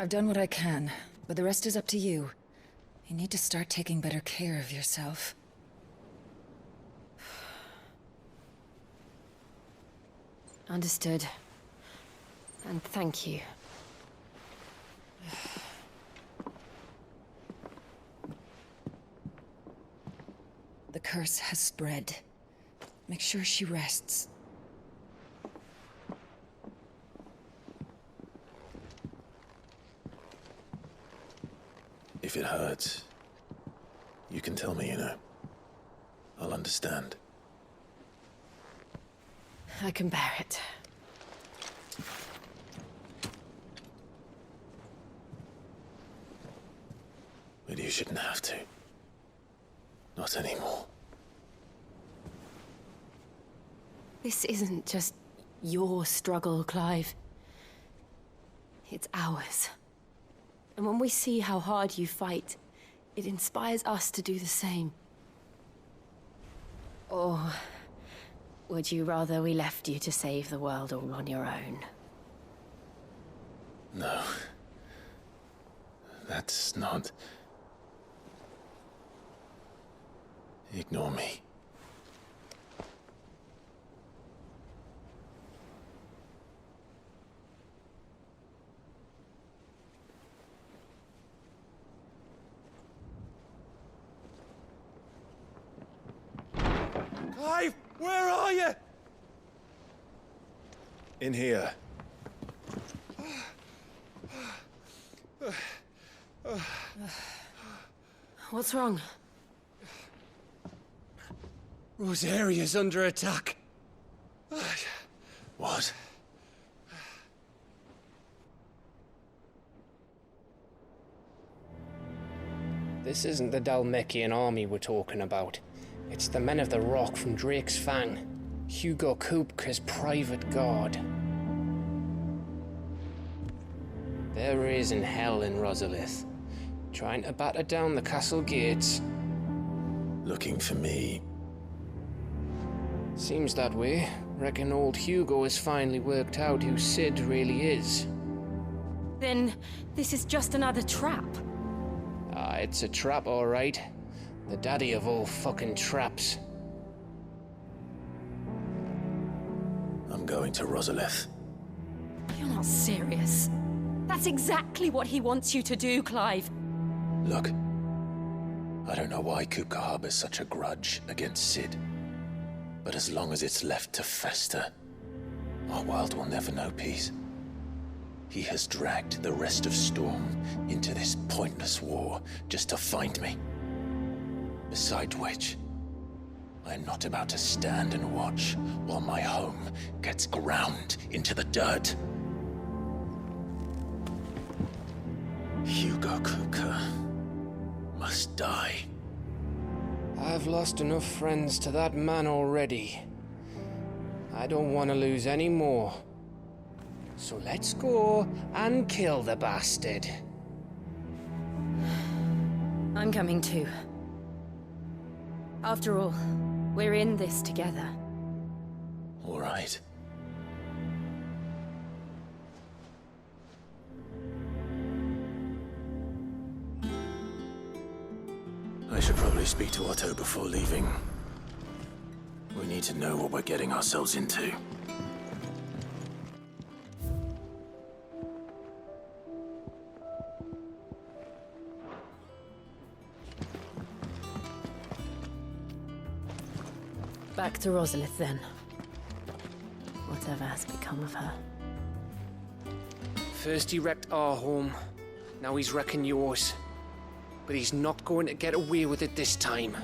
I've done what I can, but the rest is up to you. You need to start taking better care of yourself. Understood. And thank you. The curse has spread. Make sure she rests. If it hurts, you can tell me, I'll understand. I can bear it. But you shouldn't have to. Not anymore. This isn't just your struggle, Clive. It's ours. And when we see how hard you fight, it inspires us to do the same. Or would you rather we left you to save the world all on your own? No. That's not... Ignore me. Clive, where are you? In here. What's wrong? Rosaria's under attack. What? This isn't the Dalmekian army we're talking about. It's the men of the Rock from Drake's Fang. Hugo Kupka's private guard. There is in hell in Rosalith, trying to batter down the castle gates. Looking for me. Seems that way. Reckon old Hugo has finally worked out who Sid really is. Then this is just another trap. Ah, it's a trap, all right. The daddy of all fucking traps. I'm going to Rosalith. You're not serious. That's exactly what he wants you to do, Clive. Look, I don't know why Kupka harbors such a grudge against Sid. But as long as it's left to fester, our world will never know peace. He has dragged the rest of Storm into this pointless war just to find me. Besides which, I am not about to stand and watch while my home gets ground into the dirt. Hugo Kupka must die. I've lost enough friends to that man already. I don't want to lose any more. So let's go and kill the bastard. I'm coming too. After all, we're in this together. All right. I should probably speak to Otto before leaving. We need to know what we're getting ourselves into. Back to Rosalith then. Whatever has become of her. First he wrecked our home, now he's wrecking yours. But he's not going to get away with it this time.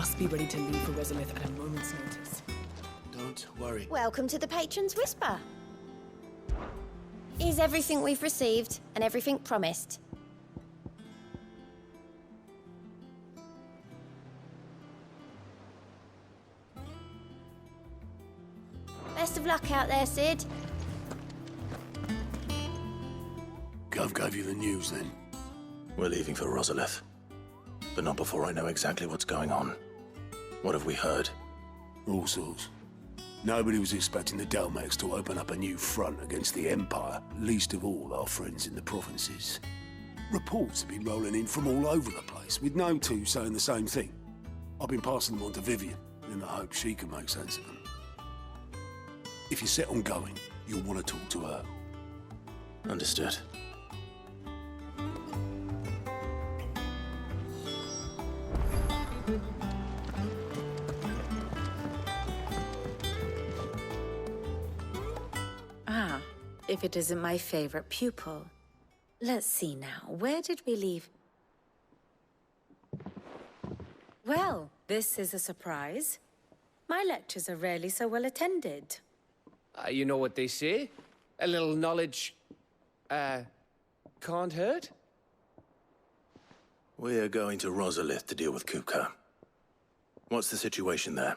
must be ready to leave for Rosalith at a moment's notice. Don't worry. Welcome to the Patron's Whisper. Is everything we've received and everything promised? Best of luck out there, Sid. Gov gave you the news then? We're leaving for Rosalith. But not before I know exactly what's going on. What have we heard? All sorts. Nobody was expecting the Dalmacs to open up a new front against the Empire, least of all our friends in the provinces. Reports have been rolling in from all over the place, with no two saying the same thing. I've been passing them on to Vivian, in the hope she can make sense of them. If you're set on going, you'll want to talk to her. Understood. If it isn't my favorite pupil. Let's see now, where did we leave? Well, this is a surprise. My lectures are rarely so well attended. You know what they say? A little knowledge, can't hurt? We're going to Rosalith to deal with Kupka. What's the situation there?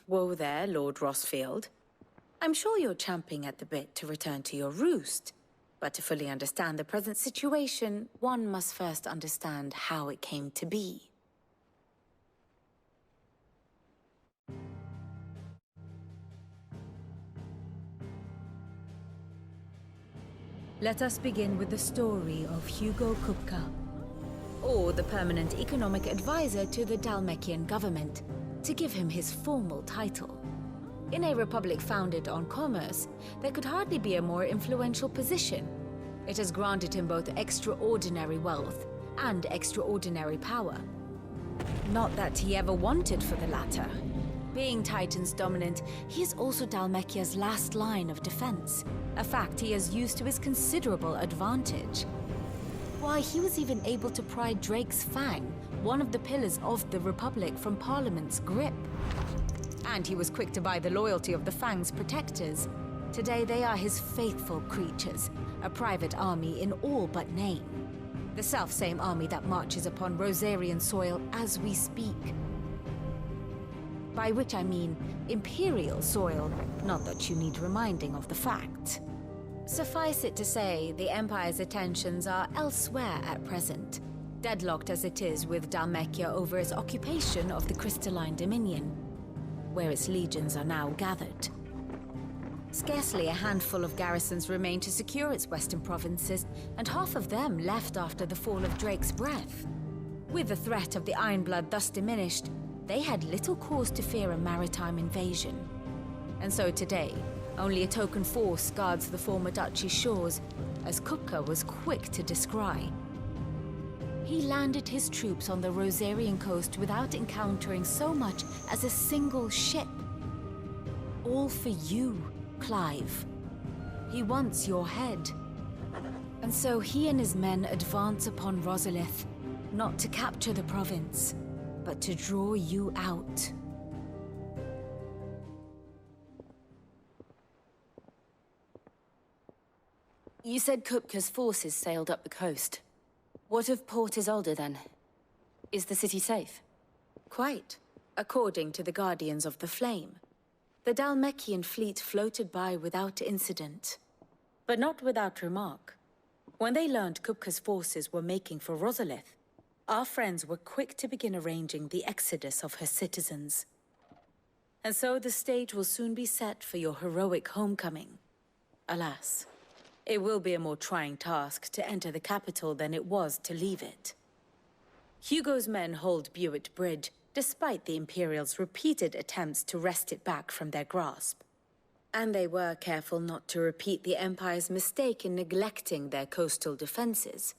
Whoa there, Lord Rossfield. I'm sure you're champing at the bit to return to your roost. But to fully understand the present situation, one must first understand how it came to be. Let us begin with the story of Hugo Kupka, or the permanent economic advisor to the Dalmekian government, to give him his formal title. In a republic founded on commerce, there could hardly be a more influential position. It has granted him both extraordinary wealth and extraordinary power. Not that he ever wanted for the latter. Being Titan's dominant, he is also Dalmekia's last line of defense, a fact he has used to his considerable advantage. Why, he was even able to pry Drake's Fang, one of the pillars of the Republic, from Parliament's grip. And he was quick to buy the loyalty of the Fang's protectors. Today they are his faithful creatures, a private army in all but name. The self-same army that marches upon Rosarian soil as we speak. By which I mean Imperial soil, not that you need reminding of the fact. Suffice it to say, the Empire's attentions are elsewhere at present, deadlocked as it is with Dalmekia over its occupation of the Crystalline Dominion, where its legions are now gathered. Scarcely a handful of garrisons remain to secure its western provinces, and half of them left after the fall of Drake's Breath. With the threat of the Ironblood thus diminished, they had little cause to fear a maritime invasion. And so today, only a token force guards the former duchy's shores, as Kupka was quick to descry. He landed his troops on the Rosarian coast without encountering so much as a single ship. All for you, Clive. He wants your head. And so he and his men advance upon Rosalith, not to capture the province, but to draw you out. You said Kupka's forces sailed up the coast. What of Port Isolde, then? Is the city safe? Quite, according to the Guardians of the Flame. The Dalmekian fleet floated by without incident. But not without remark. When they learned Kupka's forces were making for Rosalith, our friends were quick to begin arranging the exodus of her citizens. And so the stage will soon be set for your heroic homecoming. Alas, it will be a more trying task to enter the capital than it was to leave it. Hugo's men hold Buett Bridge, despite the Imperials' repeated attempts to wrest it back from their grasp. And they were careful not to repeat the Empire's mistake in neglecting their coastal defenses.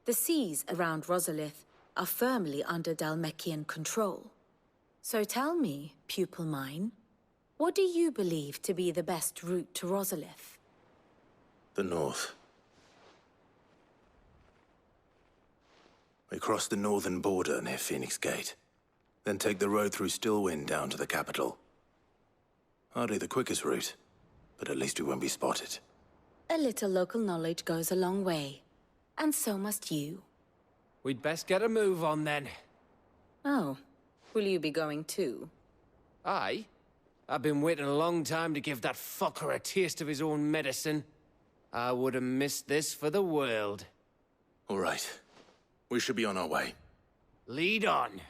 The seas around Rosalith are firmly under Dalmekian control. So tell me, pupil mine, what do you believe to be the best route to Rosalith? The north. We crossed the northern border near Phoenix Gate. Then take the road through Stillwind down to the capital. Hardly the quickest route, but at least we won't be spotted. A little local knowledge goes a long way. And so must you. We'd best get a move on then. Oh, will you be going too? Aye. I've been waiting a long time to give that fucker a taste of his own medicine. I would have missed this for the world. All right. We should be on our way. Lead on.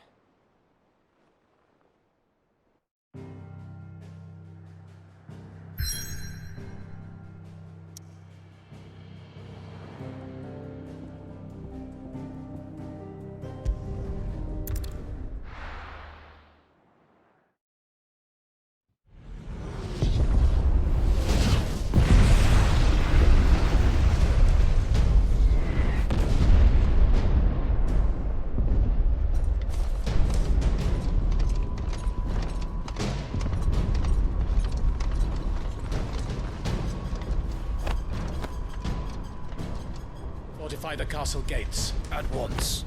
Fortify the castle gates at once.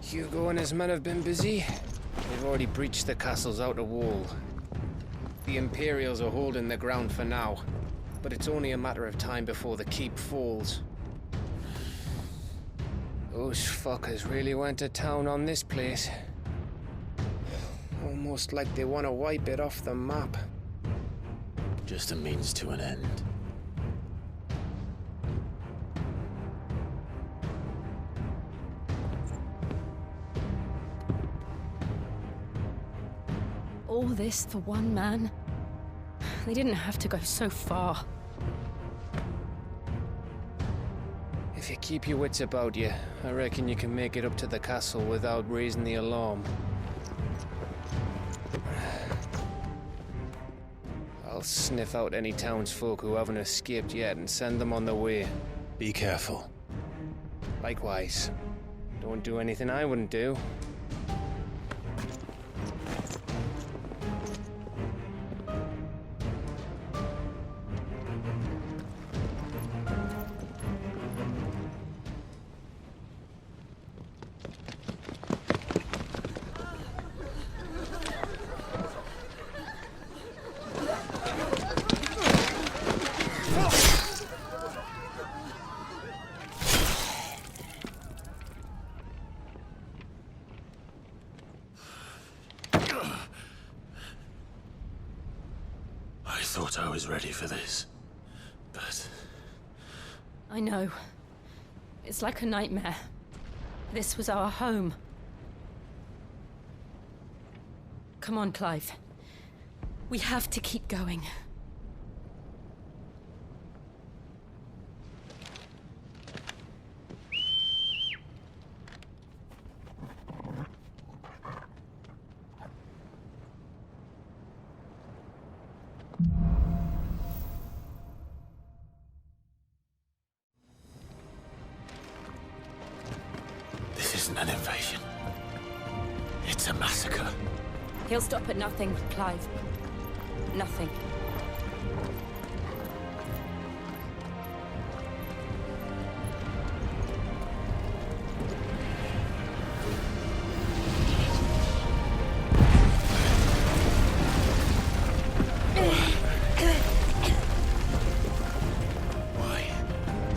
Hugo and his men have been busy. They've already breached the castle's outer wall. The Imperials are holding the ground for now, but it's only a matter of time before the keep falls. Those fuckers really went to town on this place. Almost like they want to wipe it off the map. Just a means to an end. All this for one man? They didn't have to go so far. If you keep your wits about you, I reckon you can make it up to the castle without raising the alarm. I'll sniff out any townsfolk who haven't escaped yet and send them on their way. Be careful. Likewise. Don't do anything I wouldn't do. I thought I was ready for this, but... I know. It's like a nightmare. This was our home. Come on, Clive. We have to keep going. This isn't an invasion. It's a massacre. He'll stop at nothing, Clive. Nothing.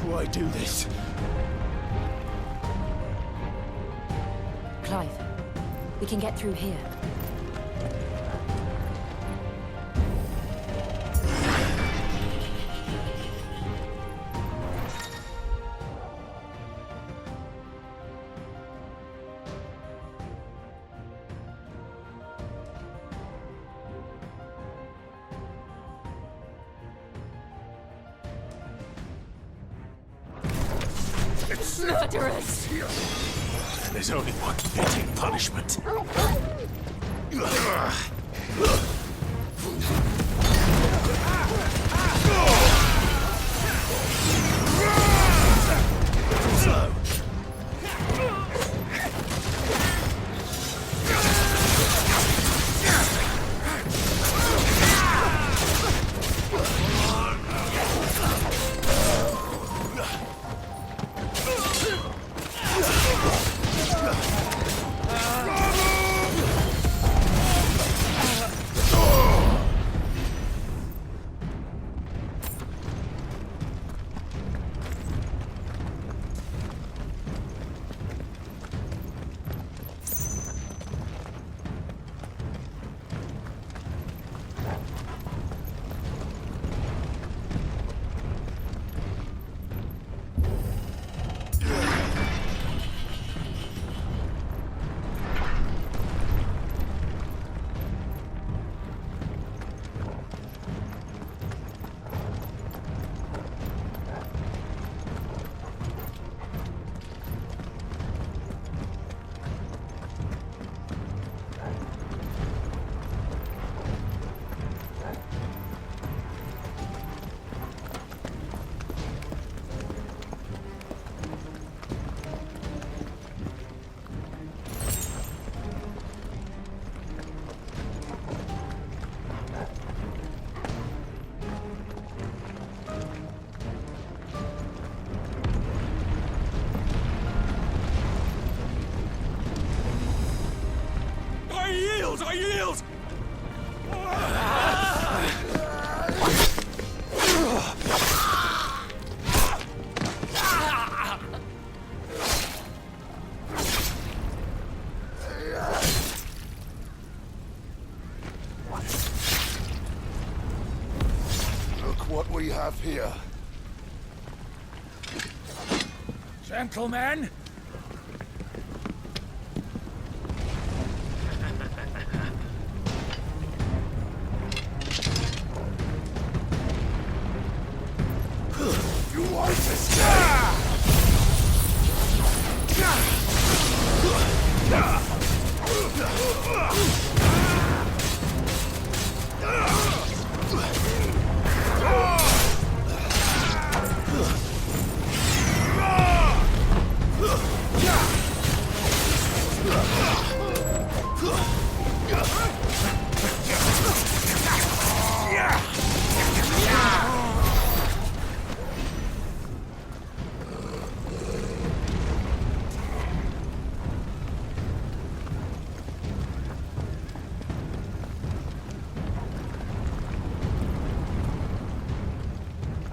Why do this? Clive, we can get through here. Murderers! There's only one fitting punishment. Slow. yield! I yield! Look what we have here. Gentlemen! You want to stay?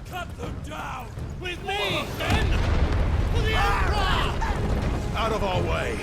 Cut them down! With me, then! For the Emperor! Out of our way!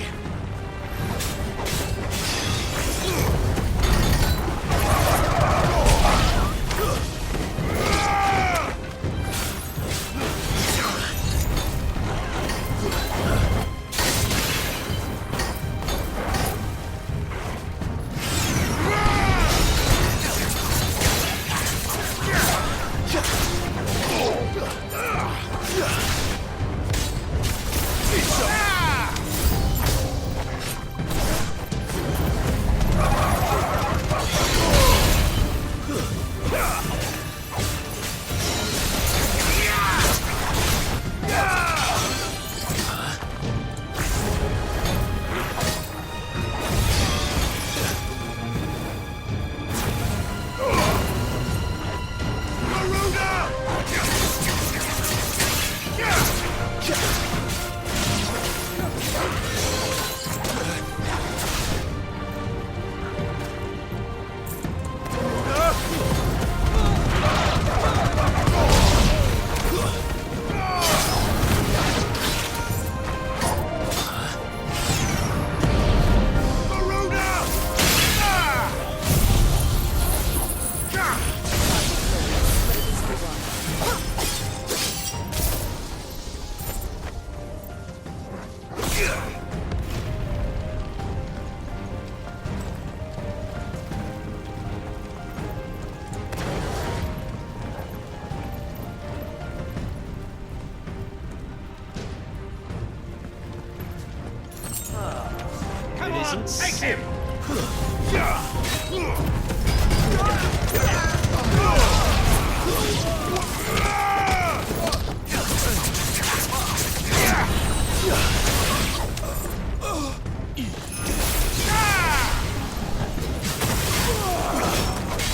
Come on, take him!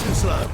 Too slow.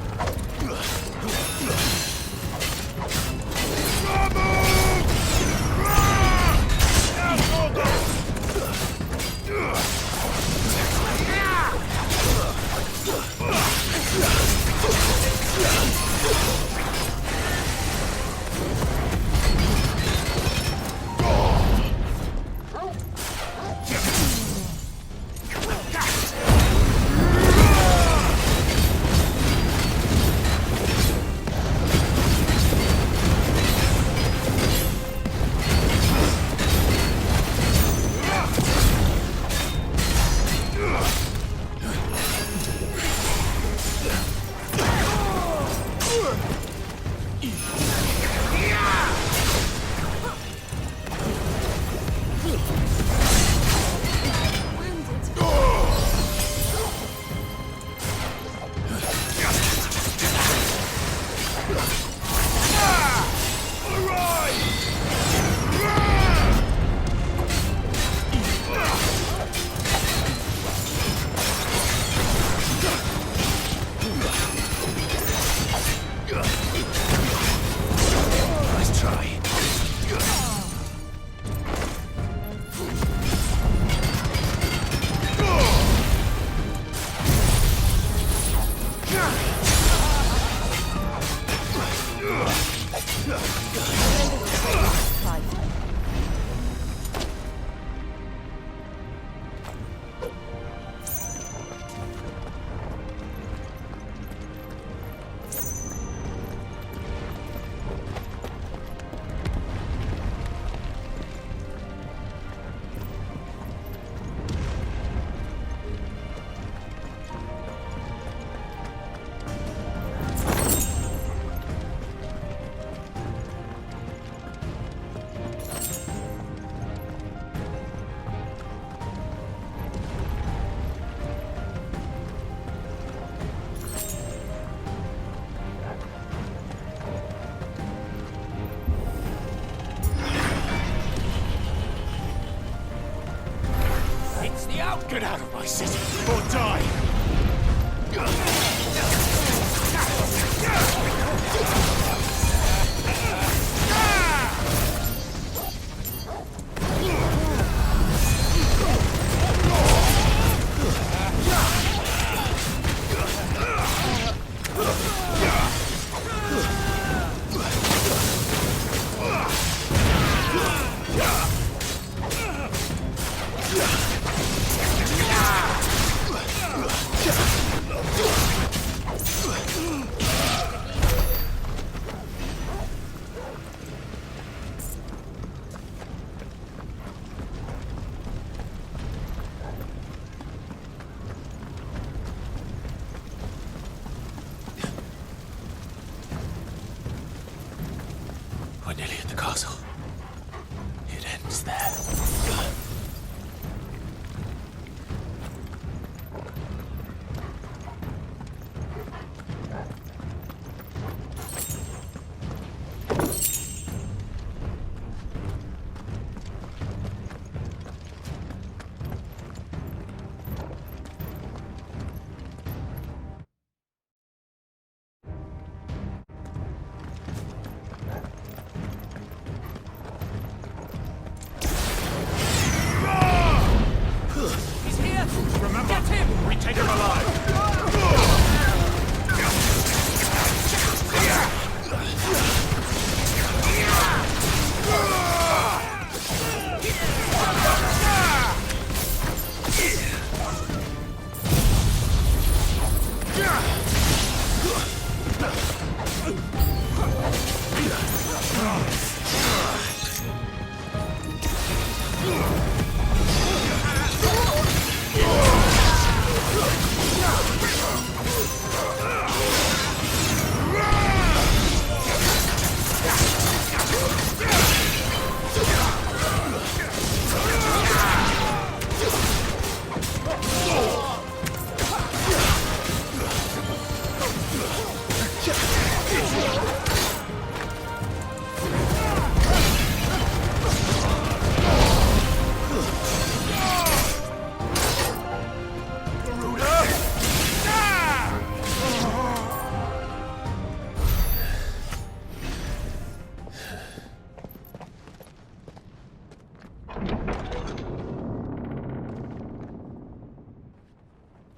Get out of my city, or die! We're nearly at the castle. It ends there. He's here! Remember, get him! We take him alive!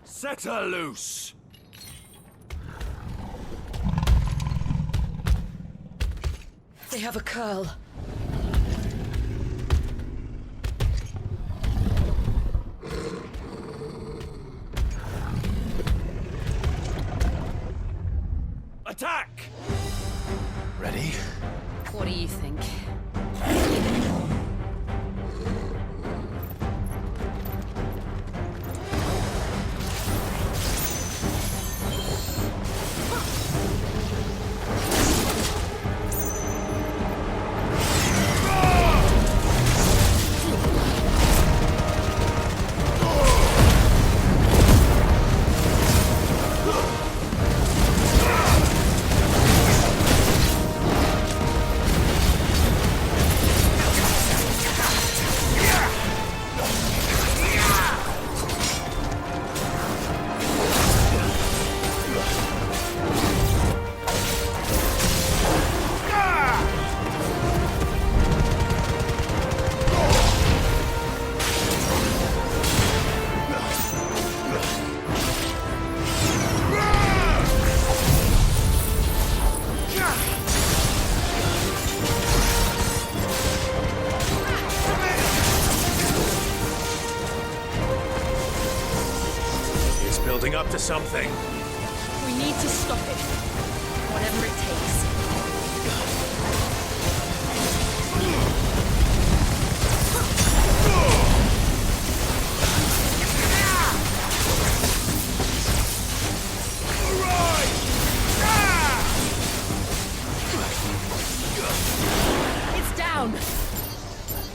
Set her loose! They have a curl. Attack! Ready? What do you think? Building up to something. We need to stop it. Whatever it takes. It's down.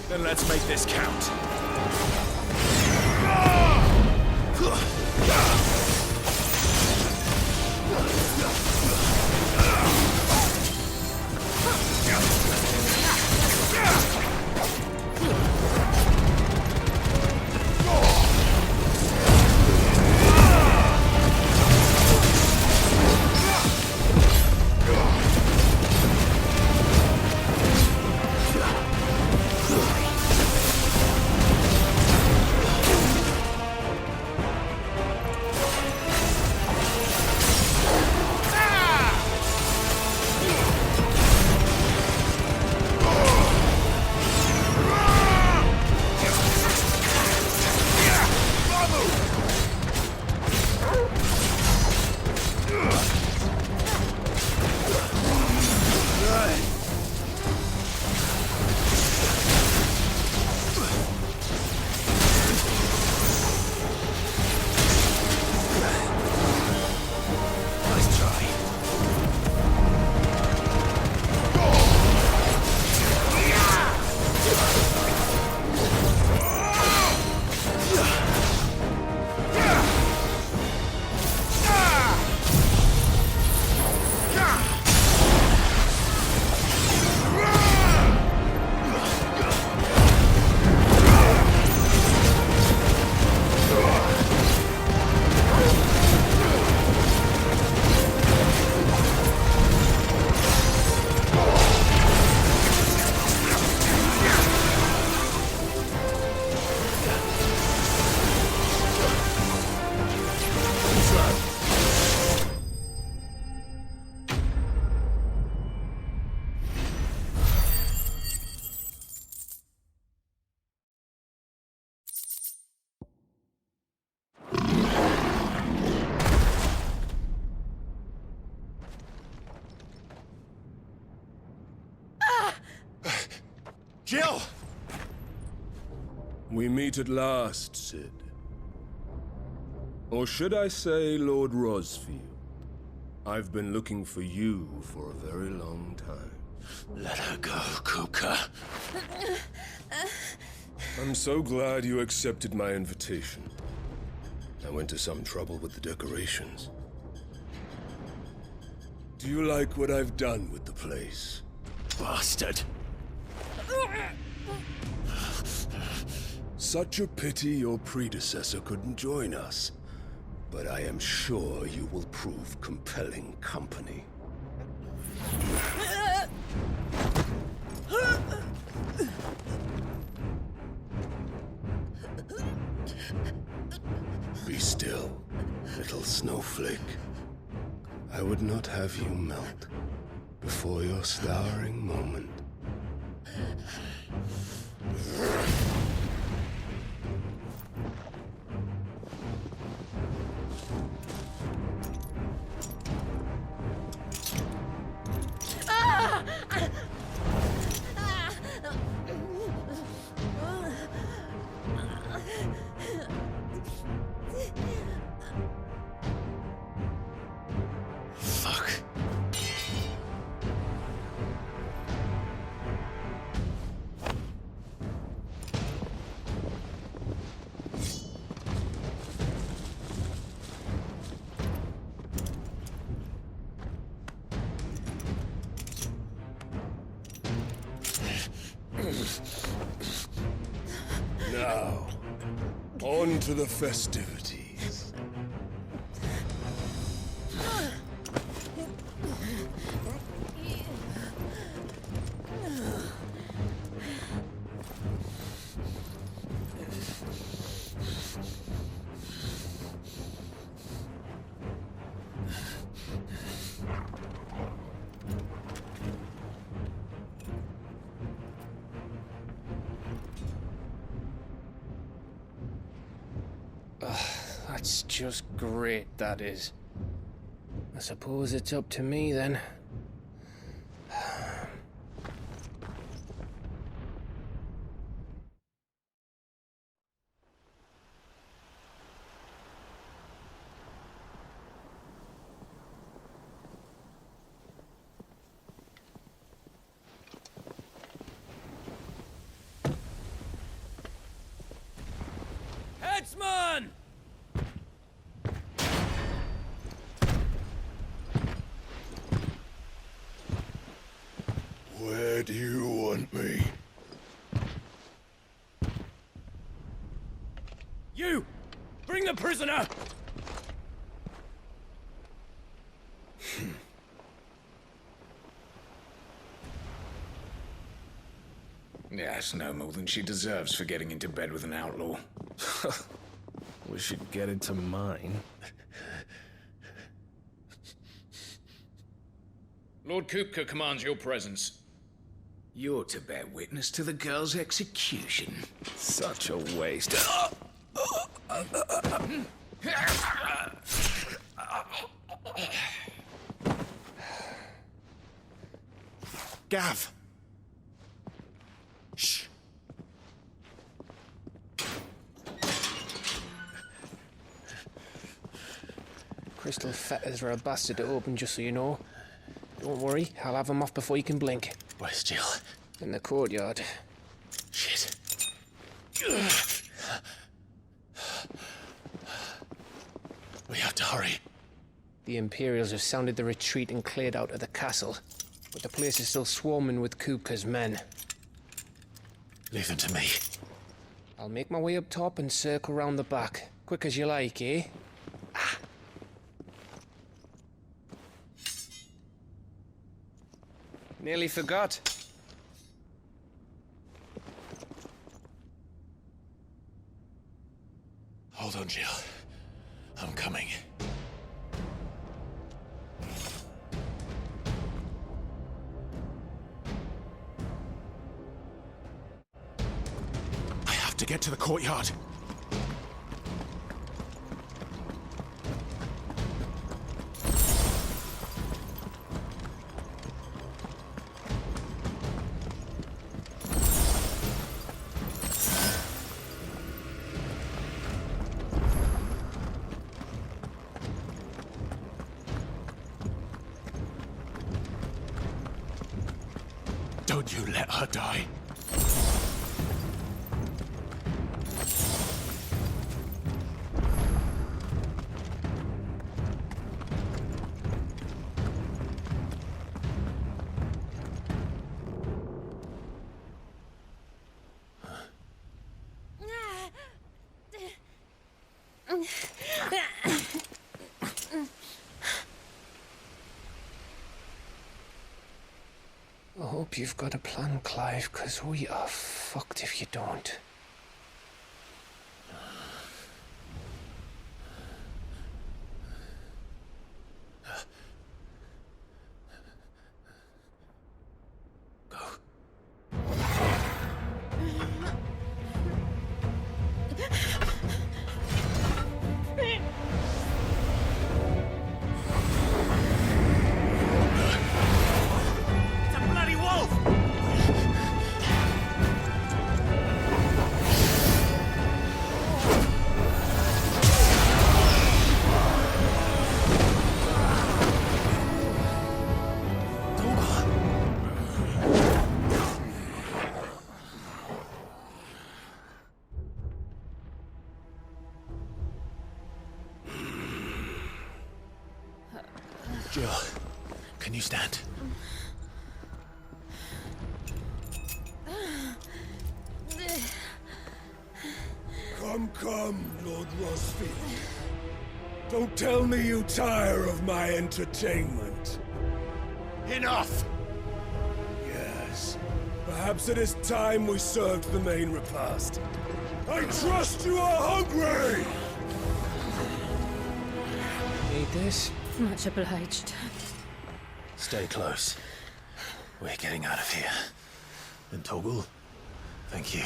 Then let's make this count. Jill! We meet at last, Sid. Or should I say, Lord Rosfield? I've been looking for you for a very long time. Let her go, Kuka. I'm so glad you accepted my invitation. I went to some trouble with the decorations. Do you like what I've done with the place? Bastard. Such a pity your predecessor couldn't join us. But I am sure you will prove compelling company. Be still, little snowflake. I would not have you melt before your starring moment. Fuck. Now, on to the festivities. That's just great, that is. I suppose it's up to me then. Headsman! Where do you want me? You! Bring the prisoner! Yes, no more than she deserves for getting into bed with an outlaw. We should get into mine. Lord Kupka commands your presence. You're to bear witness to the girl's execution. Such a waste. Gav! Shh! Crystal fetters are a bastard to open, just so you know. Don't worry, I'll have them off before you can blink. Where's Jill? In the courtyard. Shit. We have to hurry. The Imperials have sounded the retreat and cleared out of the castle. But the place is still swarming with Kupka's men. Leave them to me. I'll make my way up top and circle round the back. Quick as you like, eh? Nearly forgot. Hold on, Jill. I'm coming. I have to get to the courtyard. Don't you let her die. I hope you've got a plan, Clive, because we are fucked if you don't. Jill, can you stand? Come, Lord Rosfield. Don't tell me you tire of my entertainment. Enough! Yes. Perhaps it is time we served the main repast. I trust you are hungry! Need this? Much obliged. Stay close. We're getting out of here. And Toggle, thank you.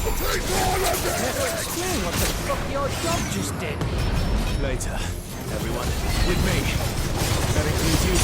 Take all of it! Explain what the fuck your dog just did. Later, everyone. With me. That includes you.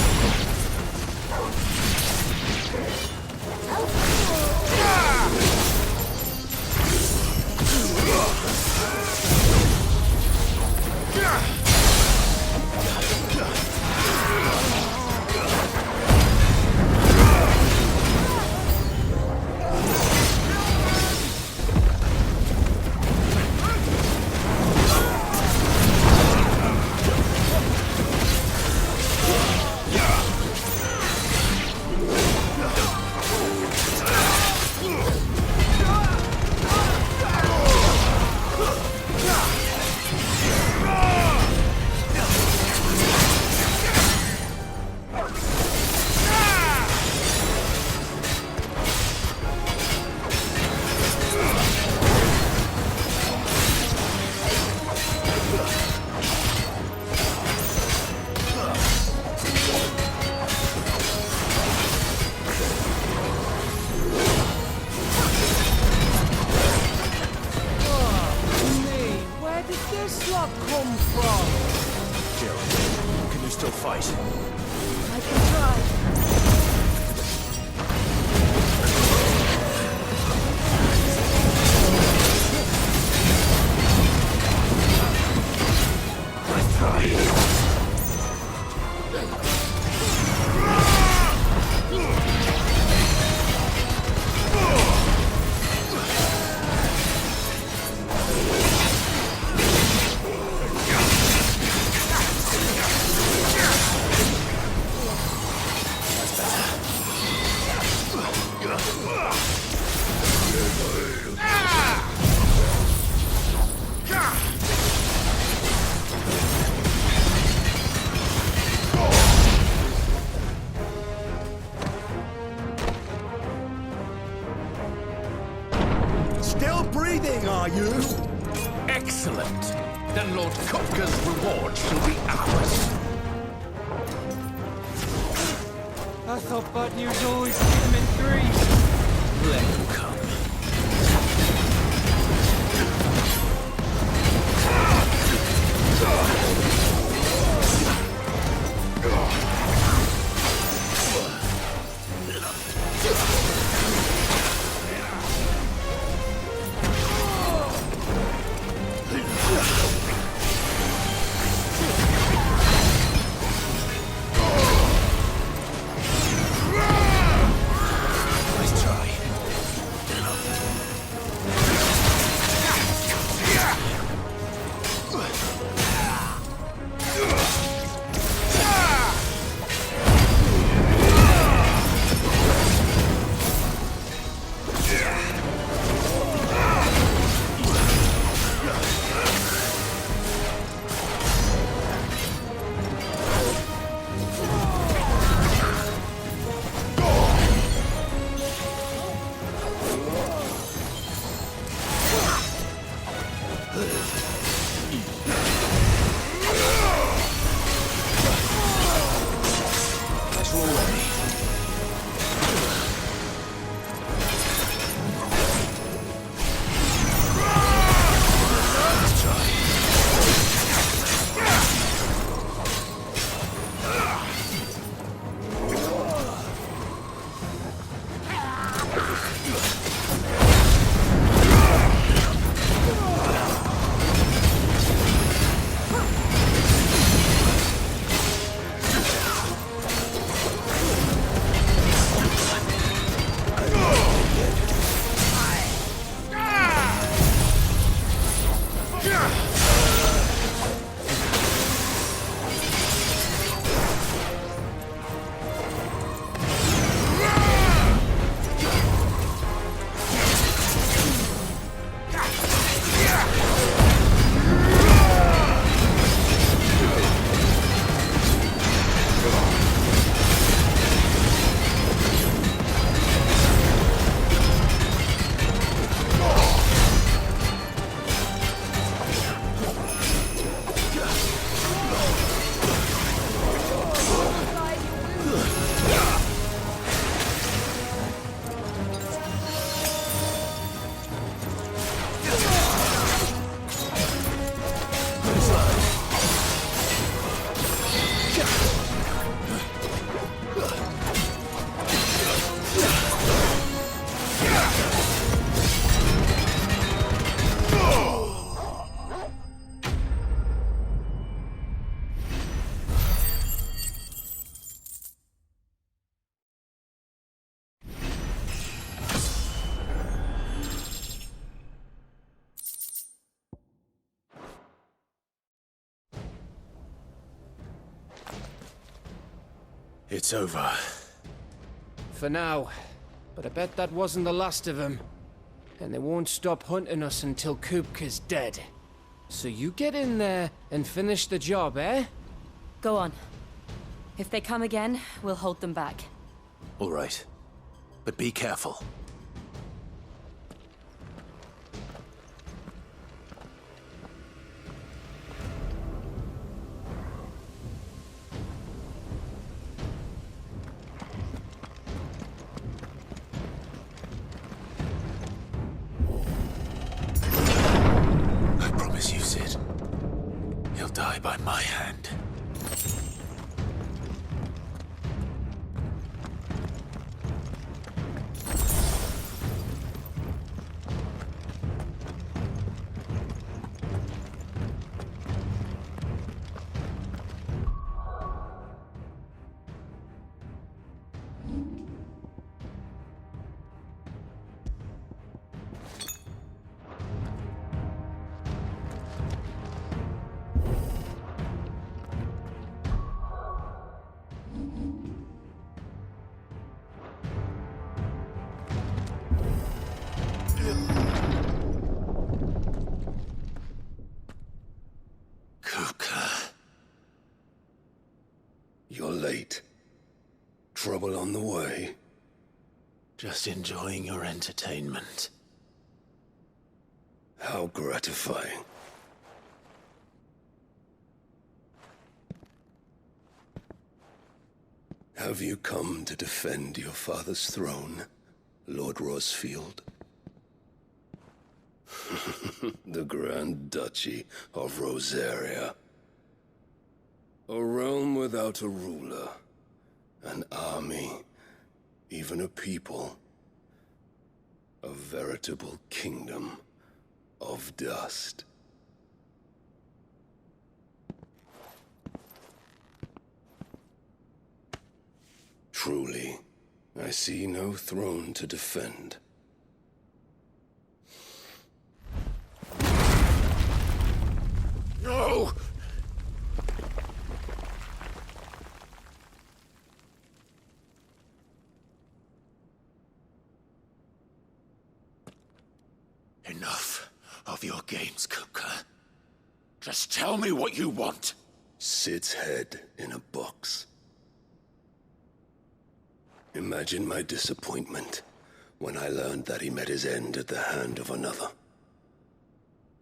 Still breathing, are you? Excellent. Then Lord Kupka's reward shall be ours. I thought bad news always came in threes. Let him come. It's over. For now. But I bet that wasn't the last of them. And they won't stop hunting us until Kupka's dead. So you get in there and finish the job, eh? Go on. If they come again, we'll hold them back. All right. But be careful. I promise you, Sid. He'll die by my hand. You're late. Trouble on the way? Just enjoying your entertainment. How gratifying. Have you come to defend your father's throne, Lord Rosfield? The Grand Duchy of Rosaria. A realm without a ruler, an army, even a people. A veritable kingdom of dust. Truly, I see no throne to defend. No! Enough of your games, Kupka. Just tell me what you want. Sid's head in a box. Imagine my disappointment when I learned that he met his end at the hand of another.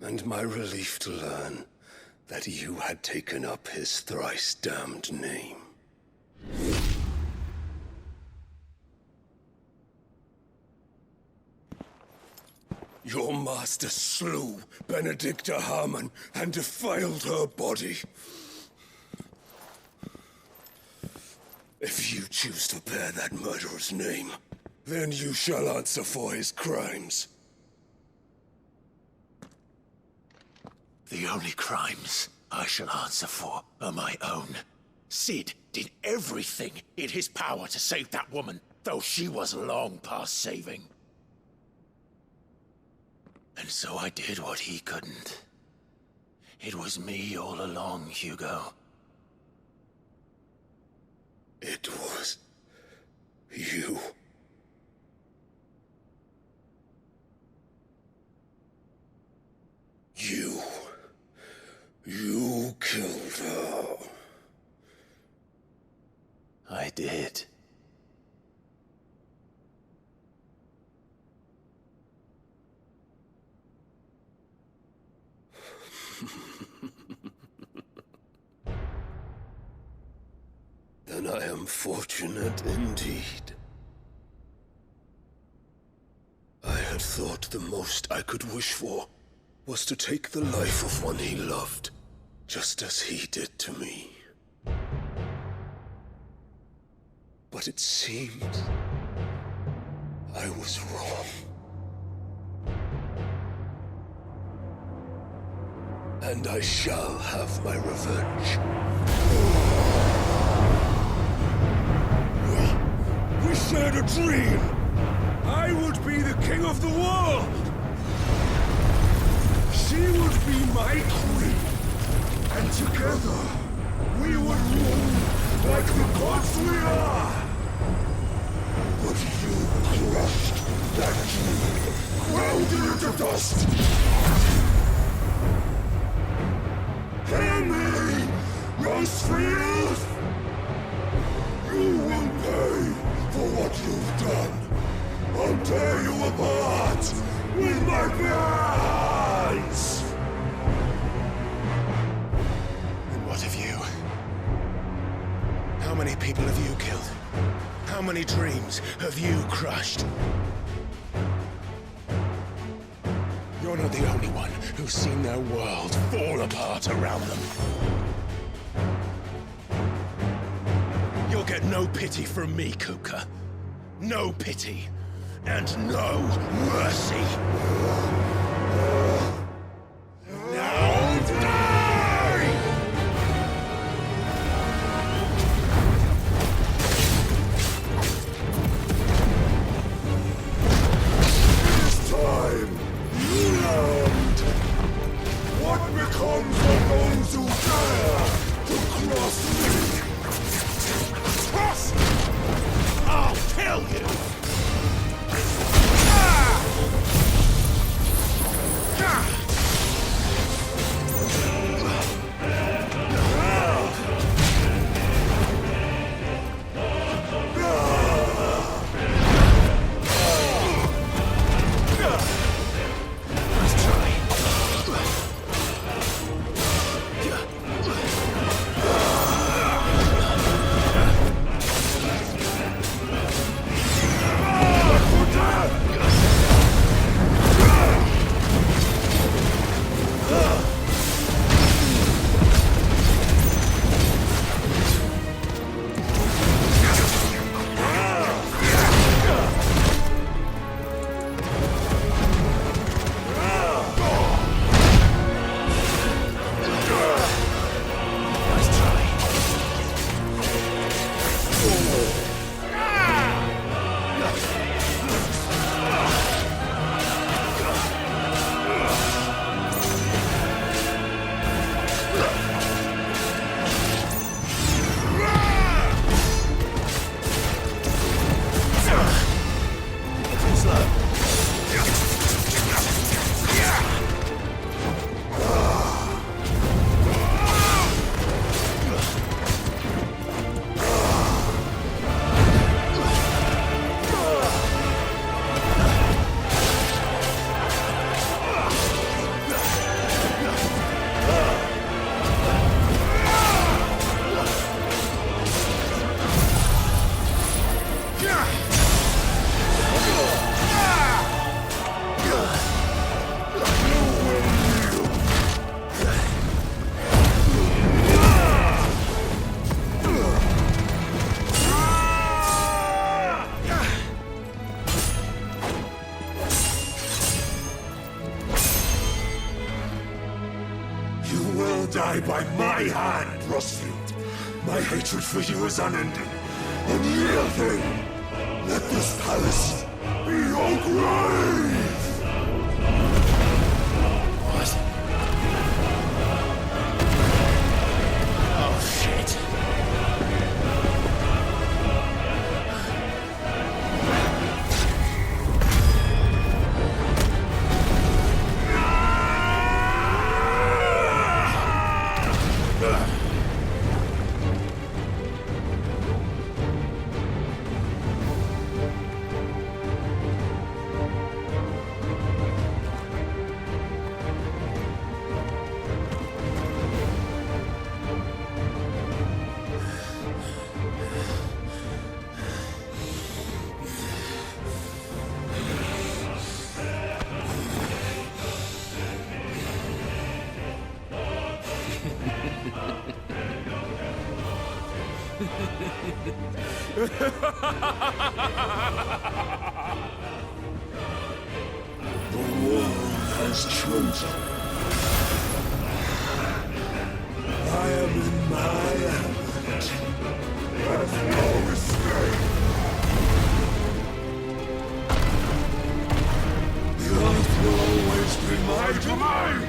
And my relief to learn that you had taken up his thrice-damned name. Your master slew Benedicta Harmon and defiled her body. If you choose to bear that murderer's name, then you shall answer for his crimes. The only crimes I shall answer for are my own. Sid did everything in his power to save that woman, though she was long past saving. And so I did what he couldn't. It was me all along, Hugo. It was you. You killed her. I did. Then I am fortunate indeed. I had thought the most I could wish for was to take the life of one he loved, just as he did to me. But it seems I was wrong. And I shall have my revenge. We shared a dream! I would be the king of the world! She would be my queen! And together, we would rule like the gods we are! But you crushed that dream, ground it into dust! Hear me, Rosefield! You will pay for what you've done. I'll tear you apart with my hands! And what of you? How many people have you killed? How many dreams have you crushed? You're not the only one who's seen their world fall apart around them. You'll get no pity from me, Kuka. No pity. And no mercy. Now die! It's time you learned what becomes of those who dare to cross me. Cross! I'll kill you! Die by my hand, Rosefield. My hatred for you is unending, unyielding. Let this palace be your grave! What? Oh, shit. The world has chosen. I am in my element. There's no escape. The earth will always be my domain.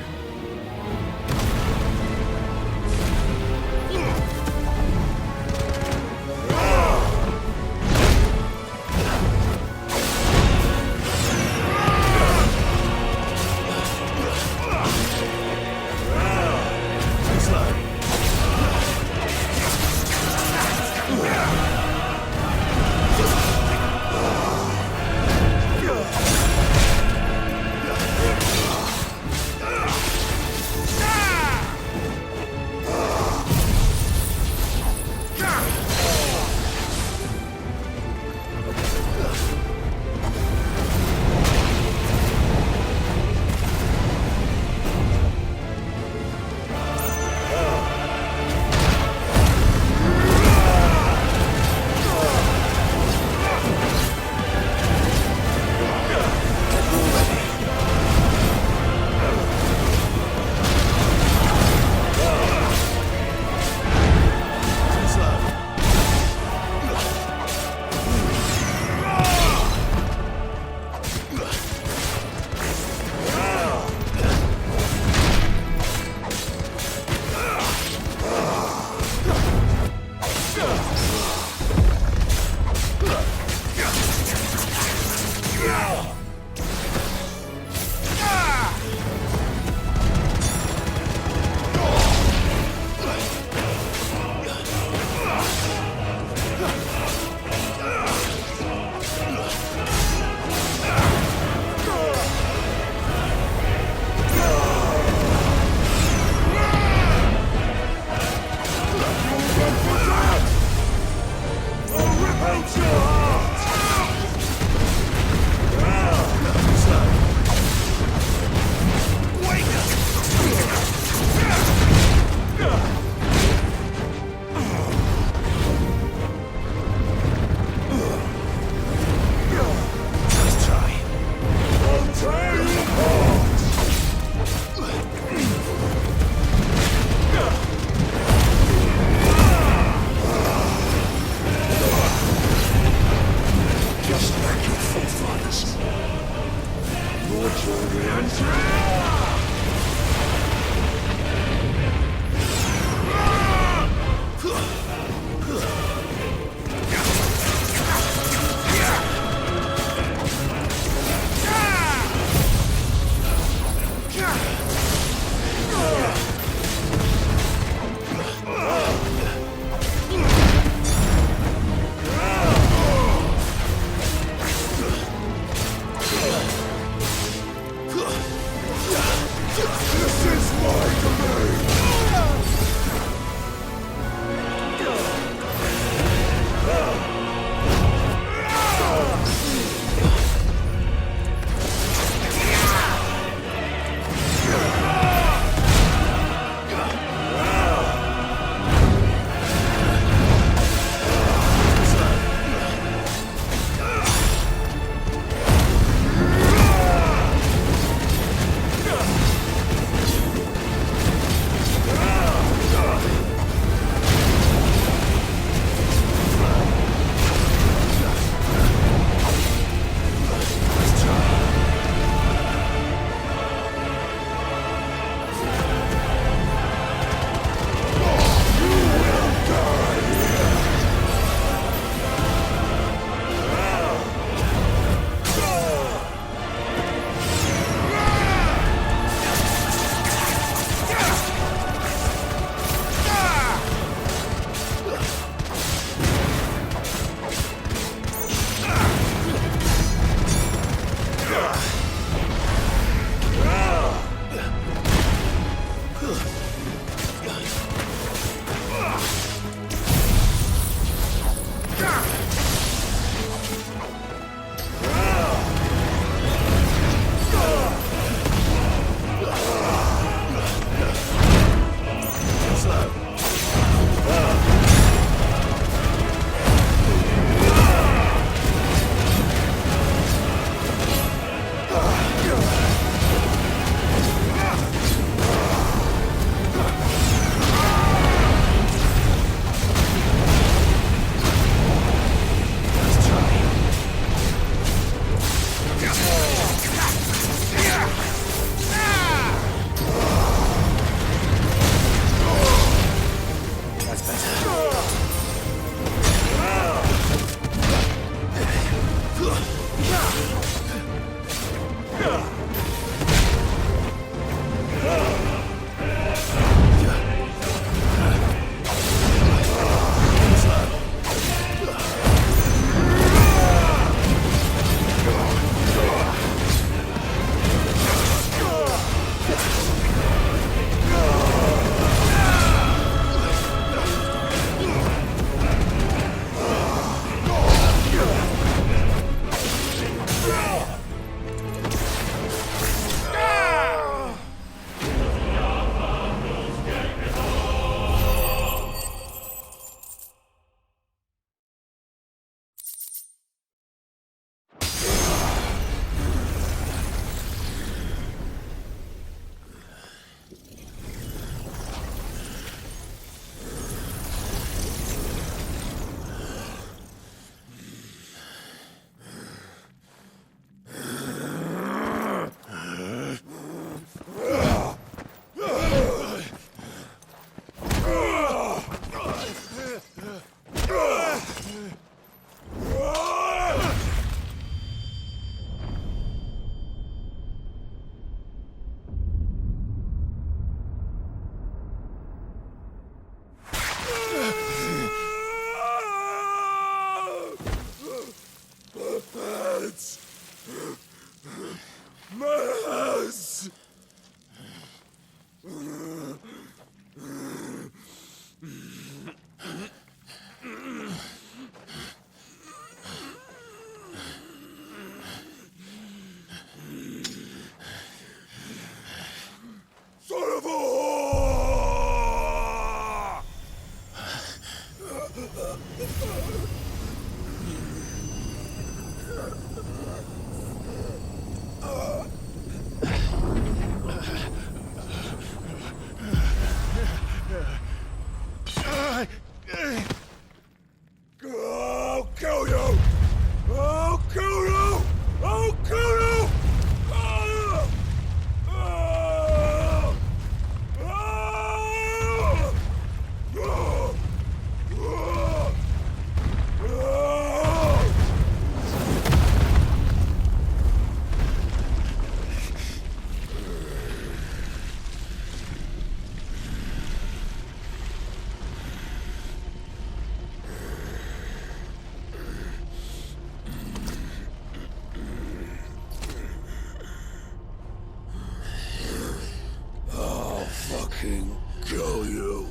fucking kill you.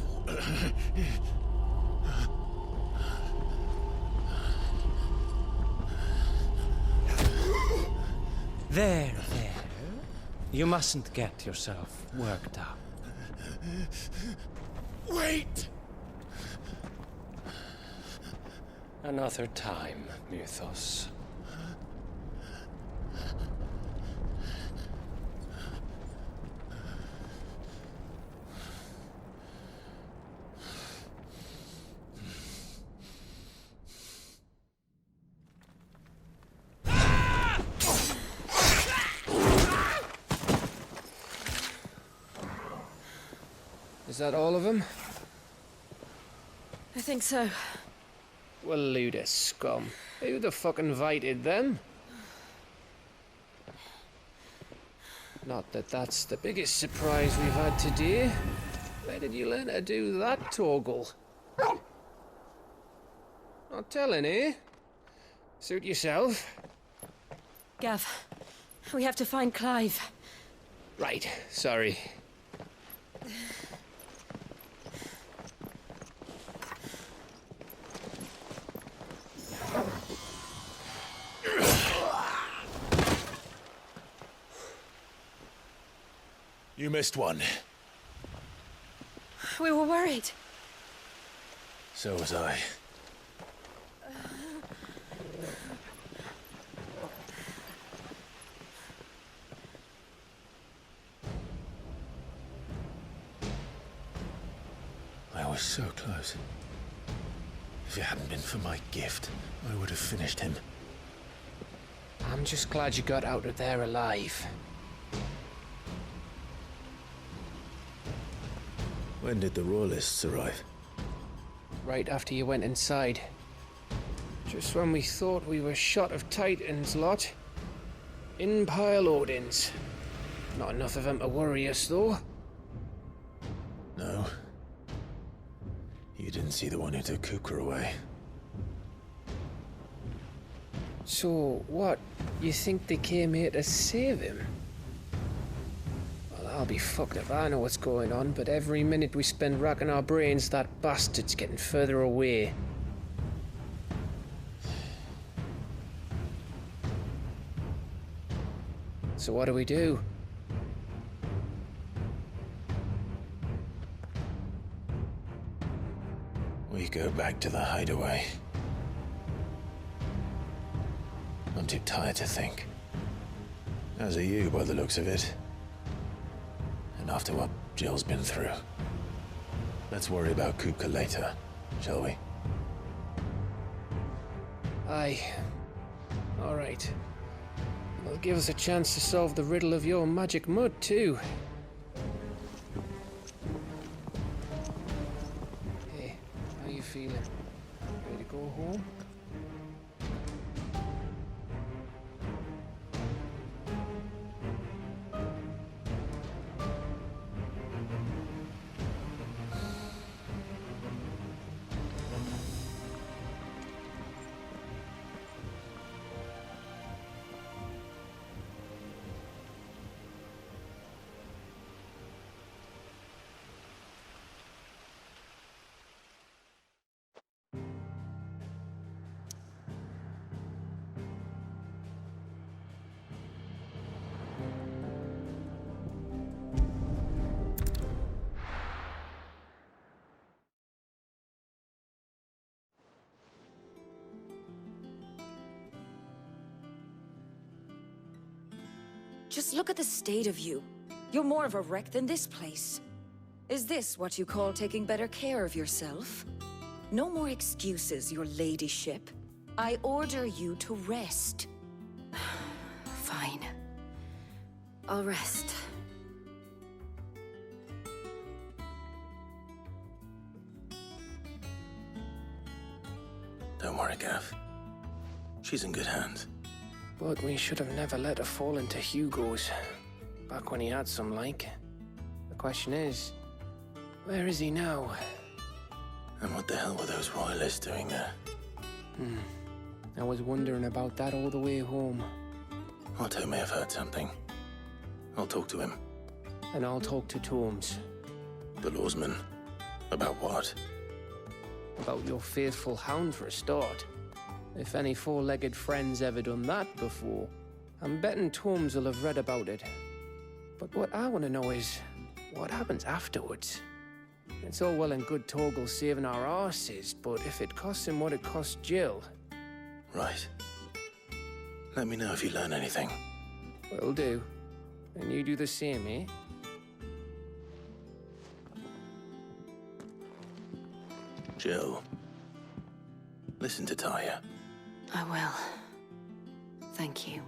There. You mustn't get yourself worked up. Wait! Another time, Mythos. Is that all of them? I think so. Well, load of scum. Who the fuck invited them? Not that that's the biggest surprise we've had today. Where did you learn to do that, Toggle? Not telling, eh? Suit yourself. Gav, we have to find Clive. Right, sorry. You missed one. We were worried. So was I. I was so close. If it hadn't been for my gift, I would have finished him. I'm just glad you got out of there alive. When did the Royalists arrive? Right after you went inside. Just when we thought we were shot of Titans lot. In pile Odins. Not enough of them to worry us, though. No. You didn't see the one who took Kuka away. So, what? You think they came here to save him? Well, I'll be fucked if I know what's going on, but every minute we spend racking our brains, that bastard's getting further away. So what do we do? We go back to the hideaway. I'm too tired to think. As are you, by the looks of it. And after what Jill's been through. Let's worry about Kuka later, shall we? Aye. All right. It'll give us a chance to solve the riddle of your magic mud, too. Hey, how you feeling? Ready to go home? Just look at the state of you. You're more of a wreck than this place. Is this what you call taking better care of yourself? No more excuses, your ladyship. I order you to rest. Fine. I'll rest. Don't worry, Gav. She's in good hands. But we should have never let her fall into Hugo's. Back when he had some like. The question is, where is he now? And what the hell were those royalists doing there? I was wondering about that all the way home. Otto may have heard something. I'll talk to him. And I'll talk to Tomes. The lawsman? About what? About your faithful hound for a start. If any four-legged friend's ever done that before, I'm betting Torms will have read about it. But what I want to know is, what happens afterwards? It's all well and good Torgal saving our arses, but if it costs him what it cost Jill... Right. Let me know if you learn anything. Will do. And you do the same, eh? Jill, listen to Taya. I will. Thank you.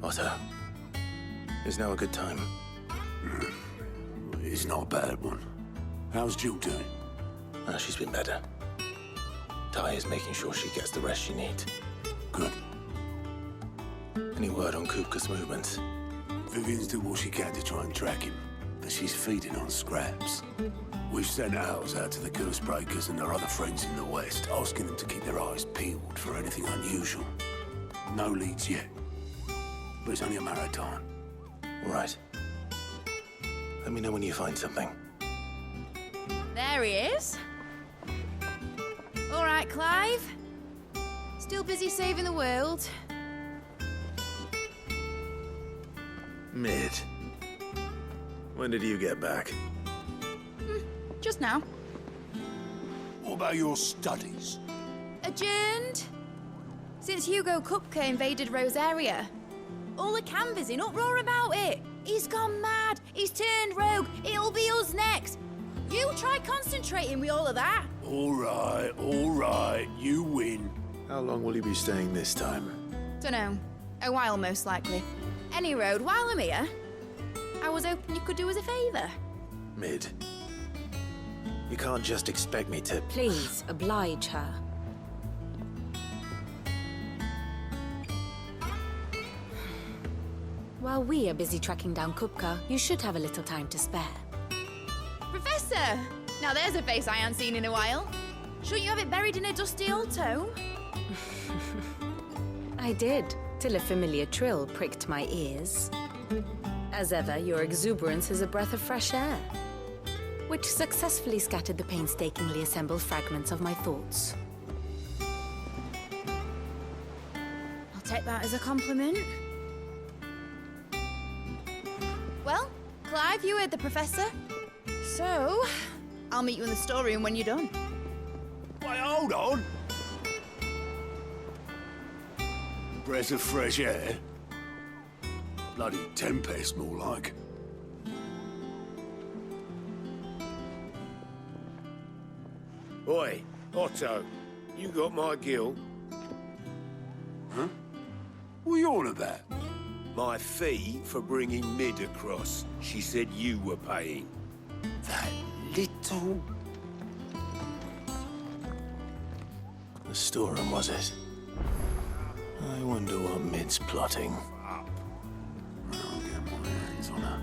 Otto, is now a good time? It's not a bad one. How's Jill doing? She's been better. Taya's making sure she gets the rest she needs. Good. Any word on Kupka's movements? Vivian's doing what she can to try and track him, but she's feeding on scraps. We've sent ours out to the Cursebreakers and their other friends in the West, asking them to keep their eyes peeled for anything unusual. No leads yet, but it's only a matter of time. All right. Let me know when you find something. There he is. All right, Clive. Still busy saving the world. Mid. When did you get back? Just now. What about your studies? Adjourned. Since Hugo Kupka invaded Rosaria. All the canva's in uproar about it. He's gone mad. He's turned rogue. It'll be us next. You try concentrating with all of that. All right, you win. How long will you be staying this time? Dunno. A while, most likely. Any road, while I'm here, I was hoping you could do us a favour. Mid. You can't just expect me to... Please, oblige her. While we are busy tracking down Kupka, you should have a little time to spare. Professor! Now there's a face I haven't seen in a while. Shouldn't you have it buried in a dusty old tome? I did, till a familiar trill pricked my ears. As ever, your exuberance is a breath of fresh air, which successfully scattered the painstakingly assembled fragments of my thoughts. I'll take that as a compliment. Well, Clive, you heard the Professor. So, I'll meet you in the storeroom when you're done. Wait, hold on. Breath of fresh air? Bloody tempest, more like. Oi, Otto, you got my gill? Huh? What are you on about? My fee for bringing Mid across. She said you were paying. That little... The storeroom, was it? I wonder what Mid's plotting. I'll get my hands on her.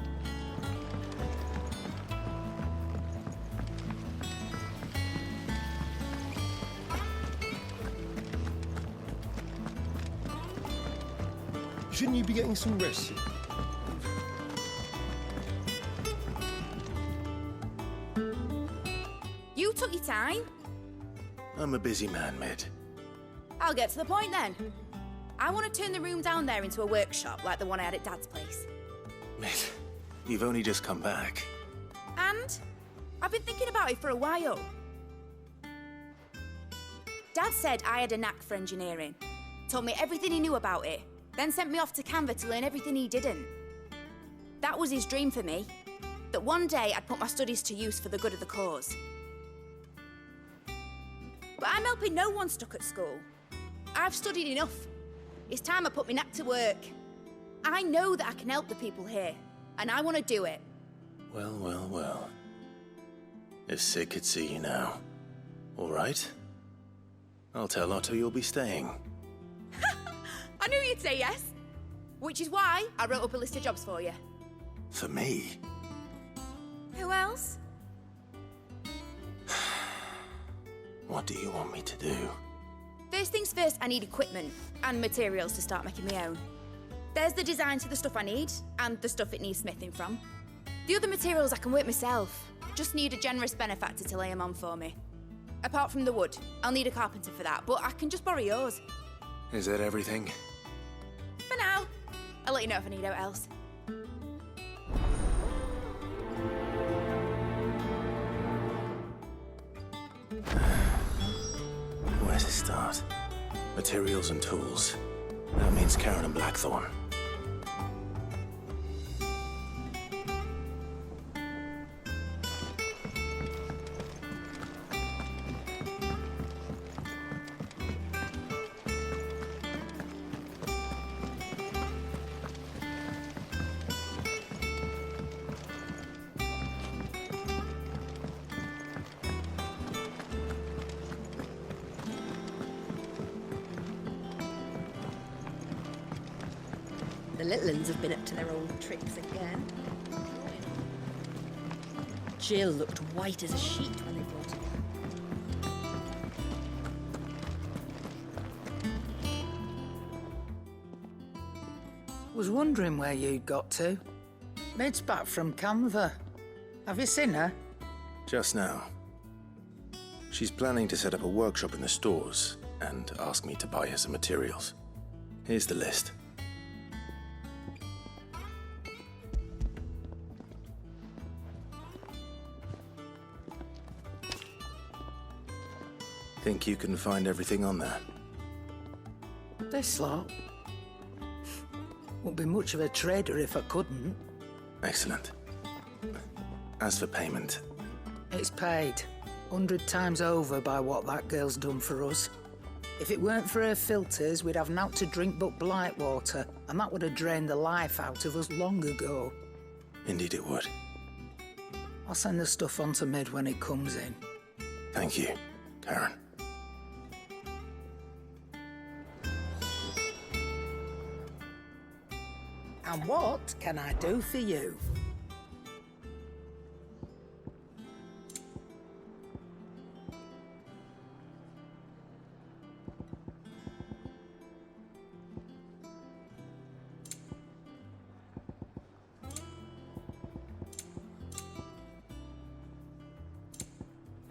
Shouldn't you be getting some rest? You took your time. I'm a busy man, Mid. I'll get to the point then. I want to turn the room down there into a workshop like the one I had at Dad's place. Mid, you've only just come back. And I've been thinking about it for a while. Dad said I had a knack for engineering. Told me everything he knew about it. Then sent me off to Canva to learn everything he didn't. That was his dream for me. That one day I'd put my studies to use for the good of the cause. But I'm helping no one stuck at school. I've studied enough. It's time I put my knack to work. I know that I can help the people here, and I want to do it. Well. If Sid could see you now. All right? I'll tell Otto you'll be staying. I knew you'd say yes. Which is why I wrote up a list of jobs for you. For me? Who else? What do you want me to do? First things first, I need equipment and materials to start making my own. There's the designs for the stuff I need and the stuff it needs smithing from. The other materials I can work myself. Just need a generous benefactor to lay them on for me. Apart from the wood, I'll need a carpenter for that, but I can just borrow yours. Is that everything? For now. I'll let you know if I need out else. Where to start? Materials and tools. That means Karen and Blackthorn. The little uns have been up to their old tricks again. Jill looked white as a sheet when they brought her. Was wondering where you'd got to. Mid's back from Canva. Have you seen her? Just now. She's planning to set up a workshop in the stores and ask me to buy her some materials. Here's the list. Think you can find everything on there? This lot? Wouldn't be much of a trader if I couldn't. Excellent. As for payment... It's paid. 100 times over by what that girl's done for us. If it weren't for her filters, we'd have naught to drink but blight water, and that would have drained the life out of us long ago. Indeed it would. I'll send the stuff on to Mid when it comes in. Thank you, Karen. And what can I do for you?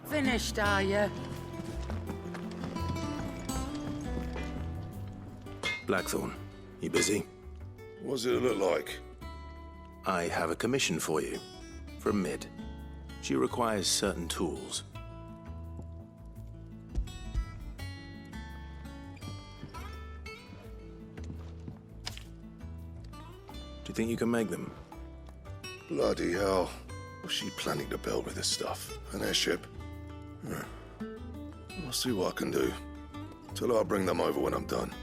Finished, are you? Blackthorn, you busy? What does it look like? I have a commission for you. From Mid. She requires certain tools. Do you think you can make them? Bloody hell. What's she planning to build with this stuff? An airship? I'll see what I can do. Tell her I'll bring them over when I'm done.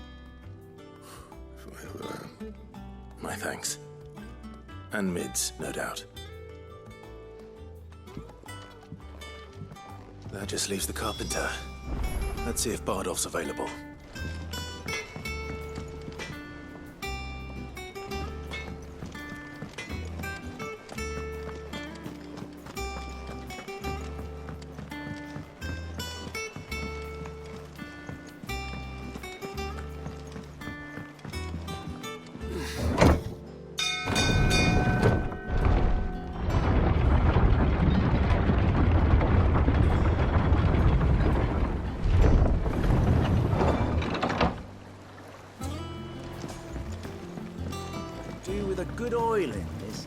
If I ever am. My thanks. And Mid's, no doubt. That just leaves the carpenter. Let's see if Bardolph's available. With a good oil in this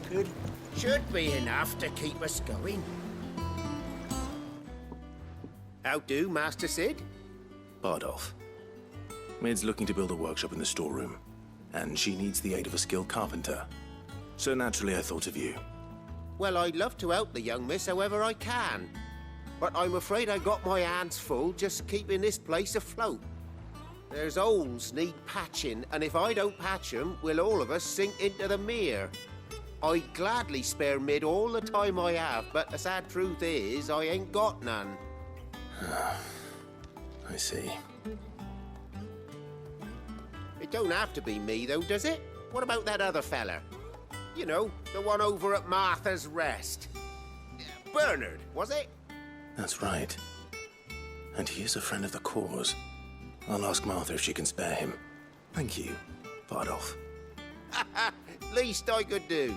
should be enough to keep us going. How do, Master Sid? Bardolph. Mid's looking to build a workshop in the storeroom, and she needs the aid of a skilled carpenter. So naturally I thought of you. Well, I'd love to help the young miss however I can. But I'm afraid I got my hands full just keeping this place afloat. There's holes need patching, and if I don't patch them, we'll all of us sink into the mere. I'd gladly spare Mid all the time I have, but the sad truth is, I ain't got none. I see. It don't have to be me, though, does it? What about that other fella? You know, the one over at Martha's Rest. Bernard, was it? That's right. And he is a friend of the cause. I'll ask Martha if she can spare him. Thank you, Bardolph. Least I could do.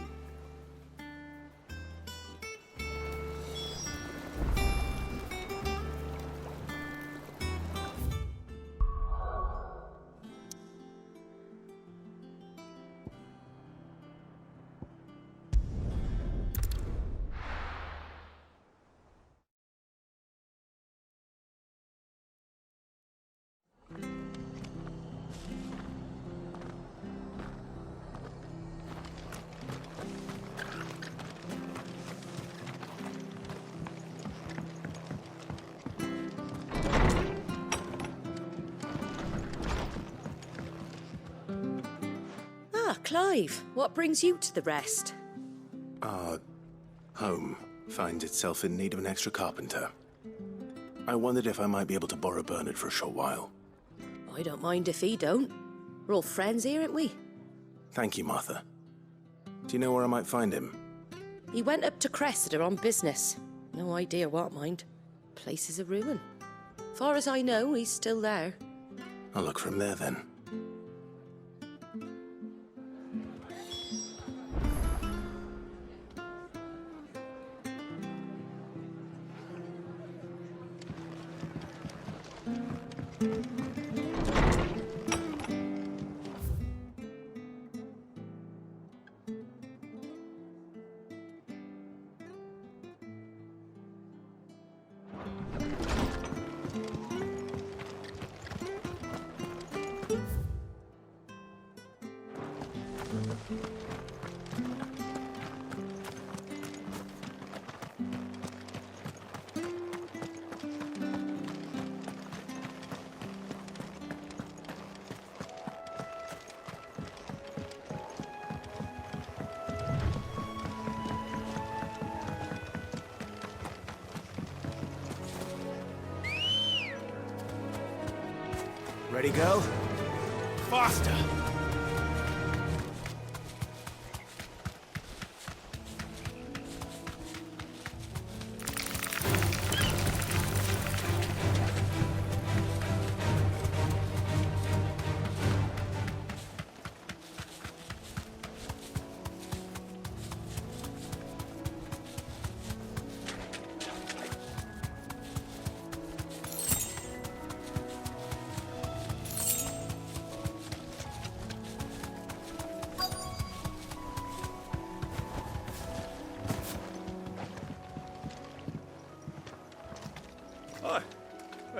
Clive, what brings you to the Rest? Our home finds itself in need of an extra carpenter. I wondered if I might be able to borrow Bernard for a short while. I don't mind if he don't. We're all friends here, aren't we? Thank you, Martha. Do you know where I might find him? He went up to Cressida on business. No idea what, mind. Place is a ruin. Far as I know, he's still there. I'll look for him there, then. Ready, girl? Faster!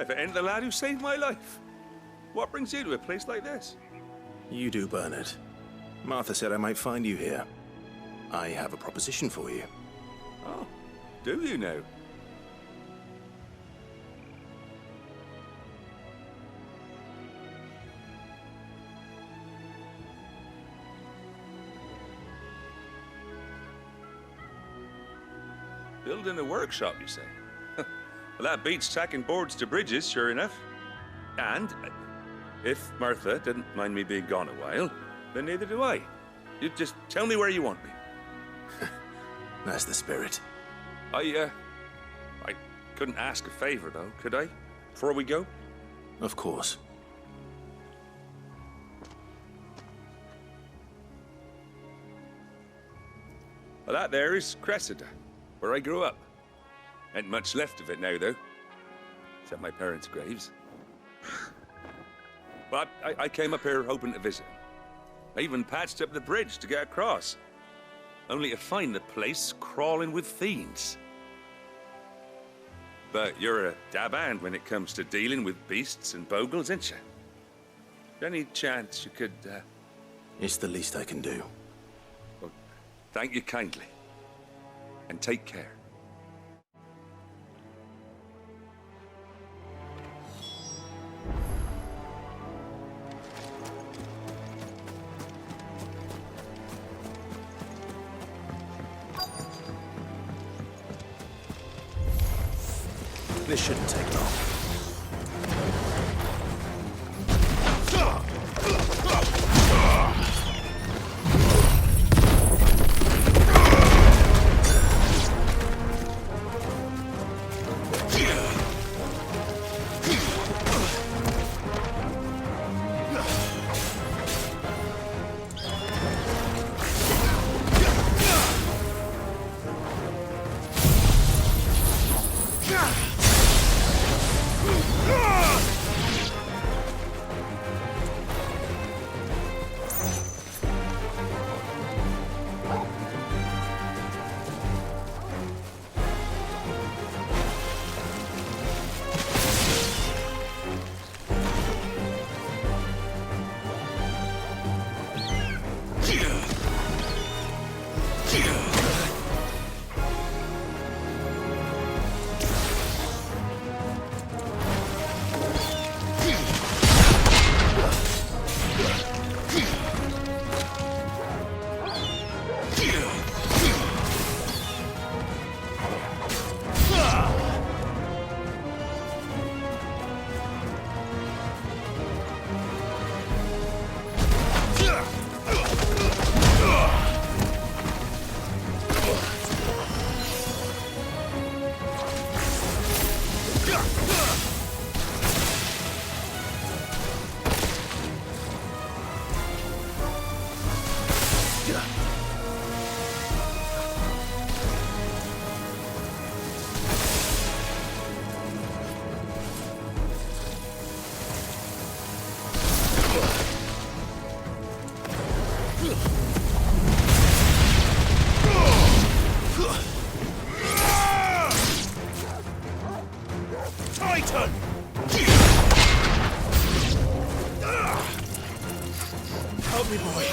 If it ain't the lad who saved my life. What brings you to a place like this? You do, Bernard. Martha said I might find you here. I have a proposition for you. Oh, do you now? Building a workshop, you say? Well, that beats tacking boards to bridges, sure enough. And if Martha didn't mind me being gone a while, then neither do I. You just tell me where you want me. That's the spirit. I couldn't ask a favor, though, could I? Before we go? Of course. Well, that there is Cressida, where I grew up. Ain't much left of it now, though. Except my parents' graves. But I came up here hoping to visit. I even patched up the bridge to get across. Only to find the place crawling with fiends. But you're a dab hand when it comes to dealing with beasts and bogles, ain't you? Any chance you could, It's the least I can do. Well, thank you kindly. And take care. This shouldn't take long. Titan! Help me, boy.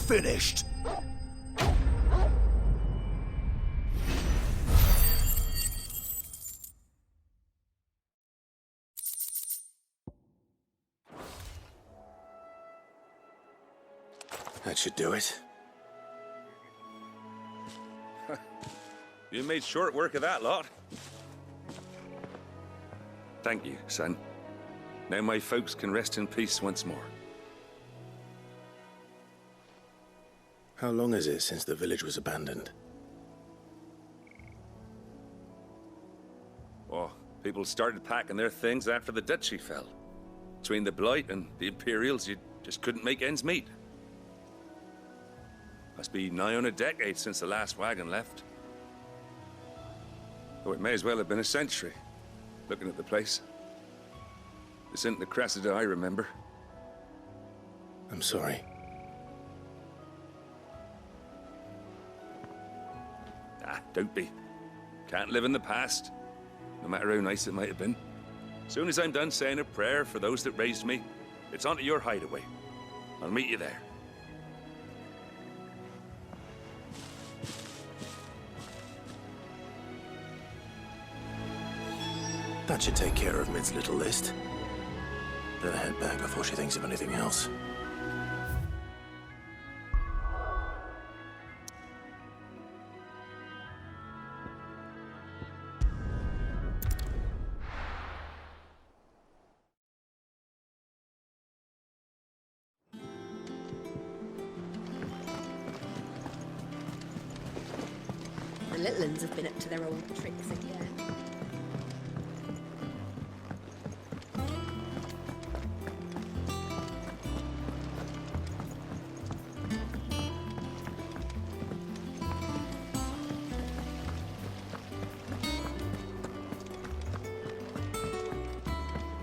Finished. That should do it. You made short work of that lot. Thank you, son. Now my folks can rest in peace once more. How long is it since the village was abandoned? Oh, people started packing their things after the duchy fell. Between the Blight and the Imperials, you just couldn't make ends meet. Must be nigh on a decade since the last wagon left. Oh, it may as well have been a century, looking at the place. This isn't the Cressida I remember. I'm sorry. Ah, don't be. Can't live in the past, no matter how nice it might have been. Soon as I'm done saying a prayer for those that raised me, it's on to your hideaway. I'll meet you there. That should take care of Mid's little list. Better head back before she thinks of anything else. The little uns have been up to their old tricks again.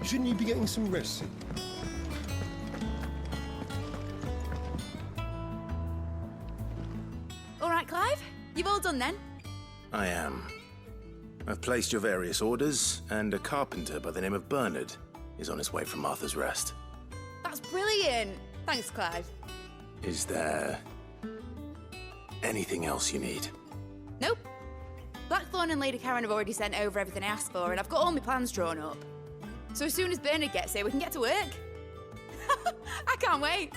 Shouldn't you be getting some rest soon? All right, Clive. You've all done then? I am. I've placed your various orders, and a carpenter by the name of Bernard is on his way from Martha's Rest. That's brilliant. Thanks, Clive. Is there Anything else you need? Nope. Blackthorn and Lady Karen have already sent over everything I asked for, and I've got all my plans drawn up. So as soon as Bernard gets here, we can get to work. I can't wait.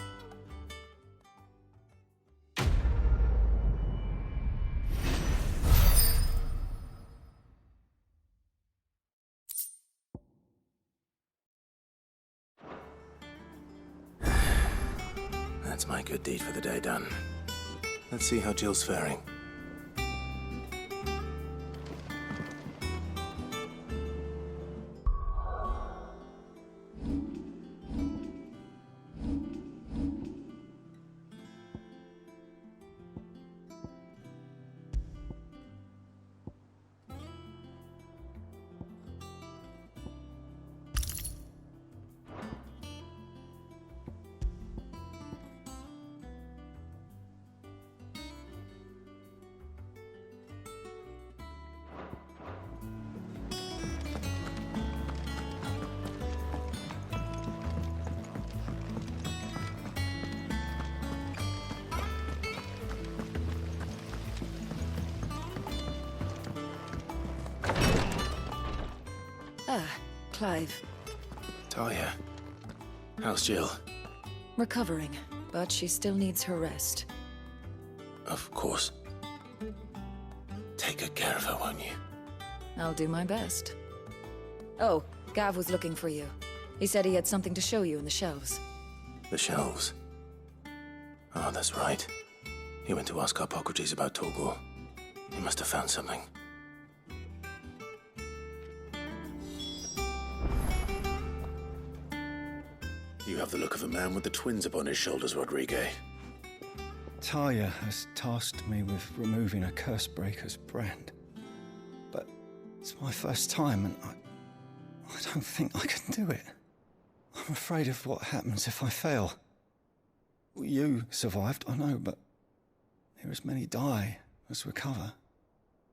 That's my good deed for the day done. Let's see how Jill's faring. Clive. Talia. How's Jill? Recovering, but she still needs her rest. Of course. Take good care of her, won't you? I'll do my best. Oh, Gav was looking for you. He said he had something to show you in the shelves. The shelves? Oh, that's right. He went to ask Hippocrates about Torgor. He must have found something. You have the look of a man with the twins upon his shoulders, Rodrigue. Talia has tasked me with removing a Cursebreaker's brand. But it's my first time, and I don't think I can do it. I'm afraid of what happens if I fail. You survived, I know, but there as many die as recover.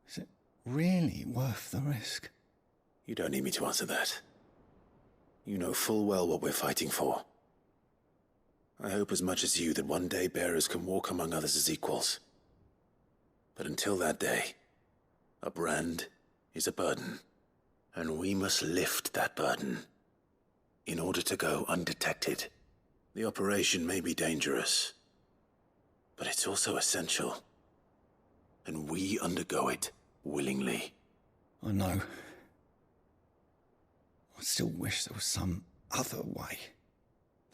Is it really worth the risk? You don't need me to answer that. You know full well what we're fighting for. I hope as much as you that one day bearers can walk among others as equals. But until that day, a brand is a burden, and we must lift that burden in order to go undetected. The operation may be dangerous, but it's also essential, and we undergo it willingly. I know. I still wish there was some other way.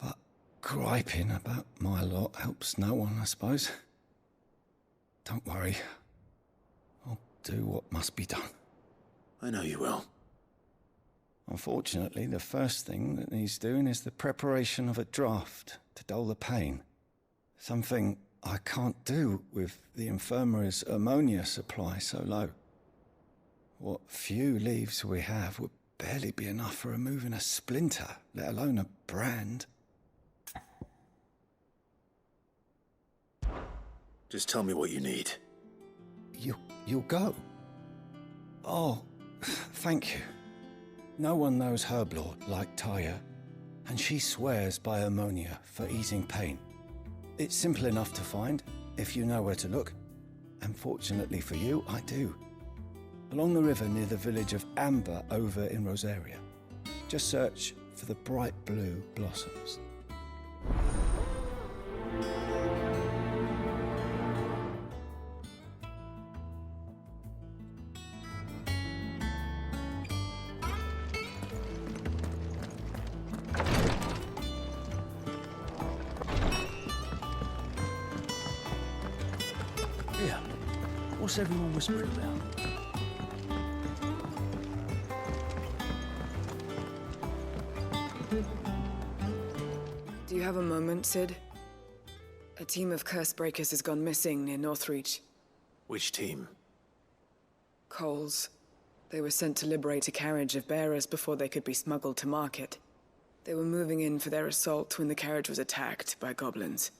But griping about my lot helps no one, I suppose. Don't worry. I'll do what must be done. I know you will. Unfortunately, the first thing that needs doing is the preparation of a draft to dull the pain. Something I can't do with the infirmary's ammonia supply so low. What few leaves we have would barely be enough for removing a splinter, let alone a brand. Just tell me what you need. You'll go? Oh, thank you. No one knows Herblord like Talia, and she swears by ammonia for easing pain. It's simple enough to find, if you know where to look. And fortunately for you, I do. Along the river near the village of Amber over in Rosaria. Just search for the bright blue blossoms. Yeah. What's everyone whispering about? Do you have a moment, Sid? A team of Cursebreakers has gone missing near Northreach. Which team? Coles. They were sent to liberate a carriage of bearers before they could be smuggled to market. They were moving in for their assault when the carriage was attacked by goblins.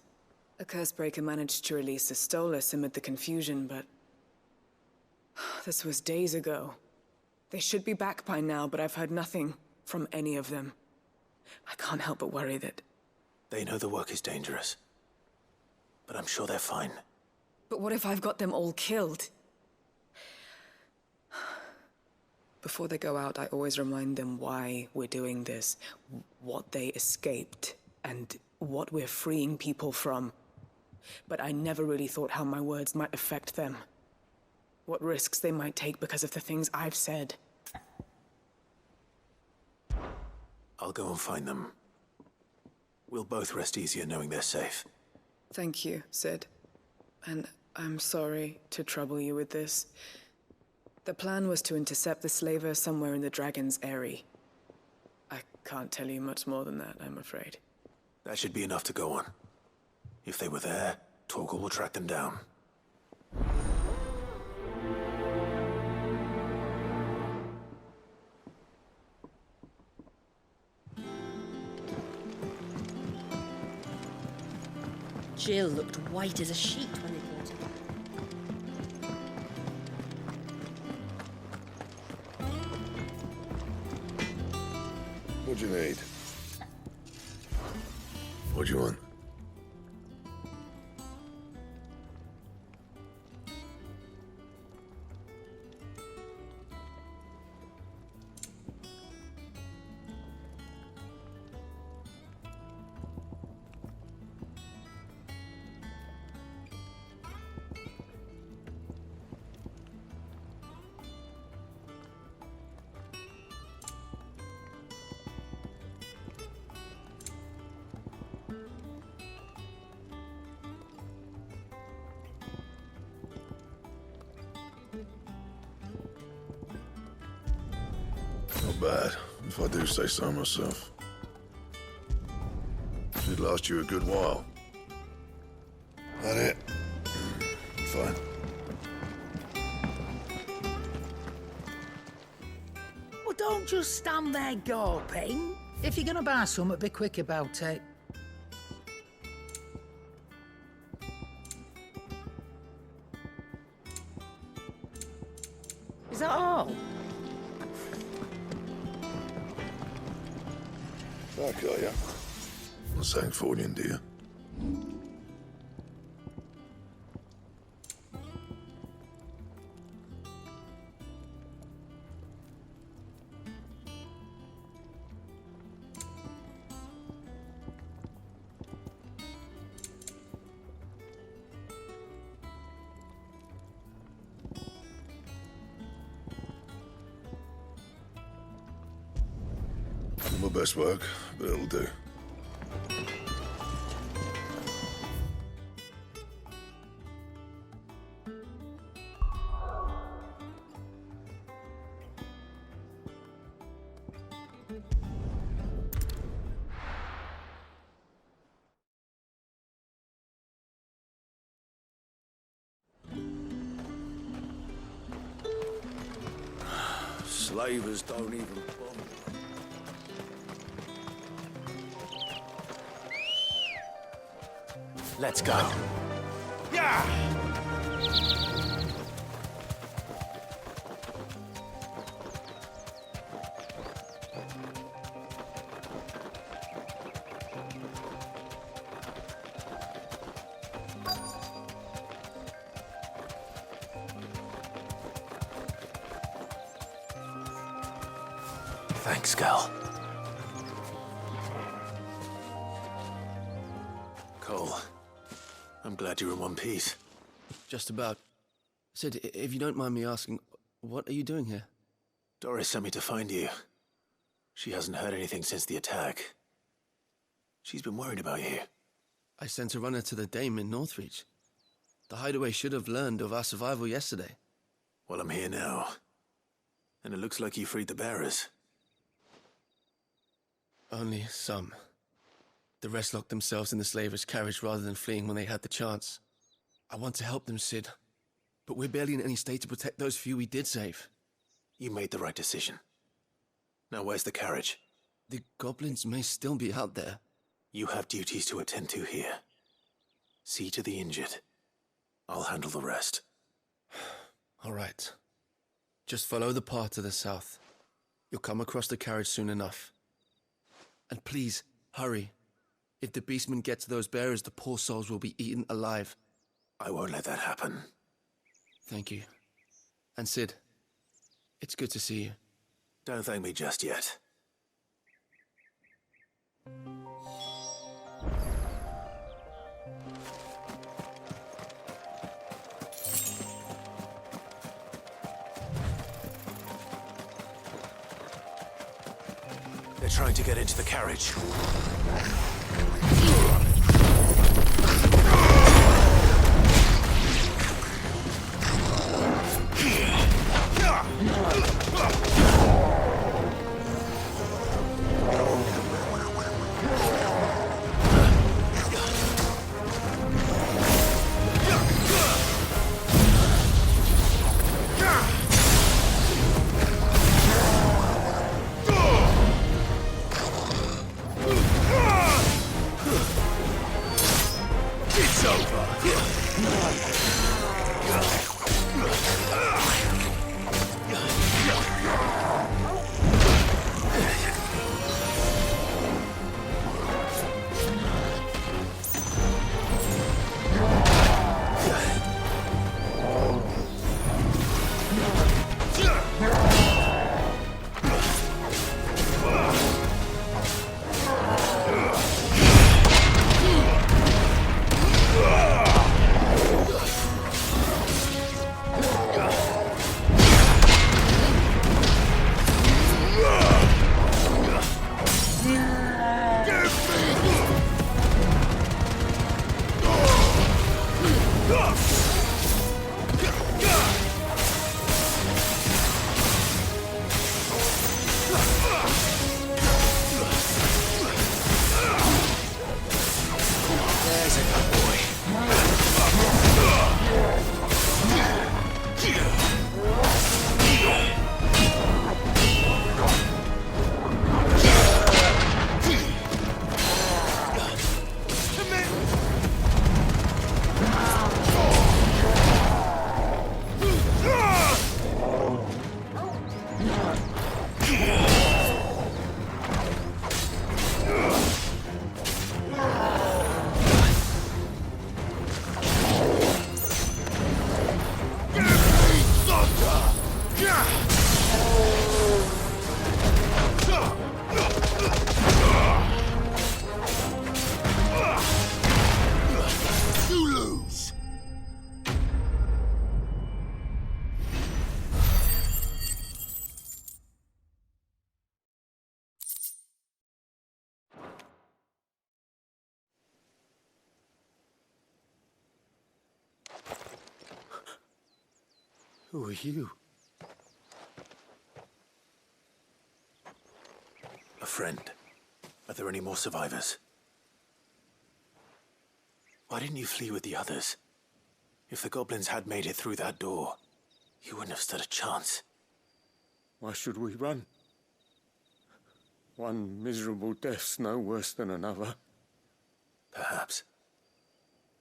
A Cursebreaker managed to release a Stolas amid the confusion, but... this was days ago. They should be back by now, but I've heard nothing from any of them. I can't help but worry that... They know the work is dangerous, but I'm sure they're fine. But what if I've got them all killed? Before they go out, I always remind them why we're doing this, what they escaped, and what we're freeing people from. But I never really thought how my words might affect them. What risks they might take because of the things I've said. I'll go and find them. We'll both rest easier knowing they're safe. Thank you, Sid. And I'm sorry to trouble you with this. The plan was to intercept the slaver somewhere in the Dragon's Eyrie. I can't tell you much more than that, I'm afraid. That should be enough to go on. If they were there, Torgal will track them down. Jill looked white as a sheet when they brought her. What do you need? What do you want? Not bad, if I do say so myself. Should last you a good while. That it? Fine. Well, don't just stand there gawping. If you're gonna buy something, be quick about it. Is that all? Back, are you? Not saying Fordian, do you? My best work, but it'll do. Slavers don't even bother. Let's go. Yeah! Thanks, Gal. Cole, I'm glad you're in one piece. Just about. Sid, if you don't mind me asking, what are you doing here? Doris sent me to find you. She hasn't heard anything since the attack. She's been worried about you. I sent a runner to the Dame in Northreach. The hideaway should have learned of our survival yesterday. Well, I'm here now. And it looks like you freed the bearers. Only some. The rest locked themselves in the slaver's carriage rather than fleeing when they had the chance. I want to help them, Sid. But we're barely in any state to protect those few we did save. You made the right decision. Now where's the carriage? The goblins may still be out there. You have duties to attend to here. See to the injured. I'll handle the rest. All right. Just follow the path to the south. You'll come across the carriage soon enough. And please, hurry. If the beastmen get to those bearers, the poor souls will be eaten alive. I won't let that happen. Thank you. And Sid, it's good to see you. Don't thank me just yet. They're trying to get into the carriage. Who are you? A friend. Are there any more survivors? Why didn't you flee with the others? If the goblins had made it through that door, you wouldn't have stood a chance. Why should we run? One miserable death's no worse than another. Perhaps.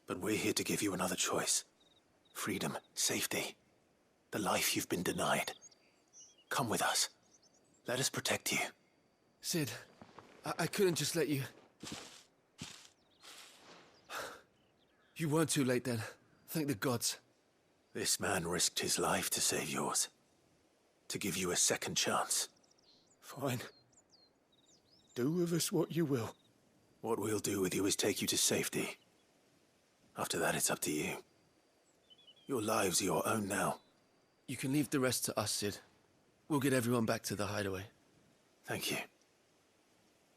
But we're here to give you another choice. Freedom, safety. The life you've been denied. Come with us. Let us protect you. Sid, I couldn't just let you... You weren't too late then. Thank the gods. This man risked his life to save yours. To give you a second chance. Fine. Do with us what you will. What we'll do with you is take you to safety. After that, it's up to you. Your lives are your own now. You can leave the rest to us, Sid. We'll get everyone back to the hideaway. Thank you.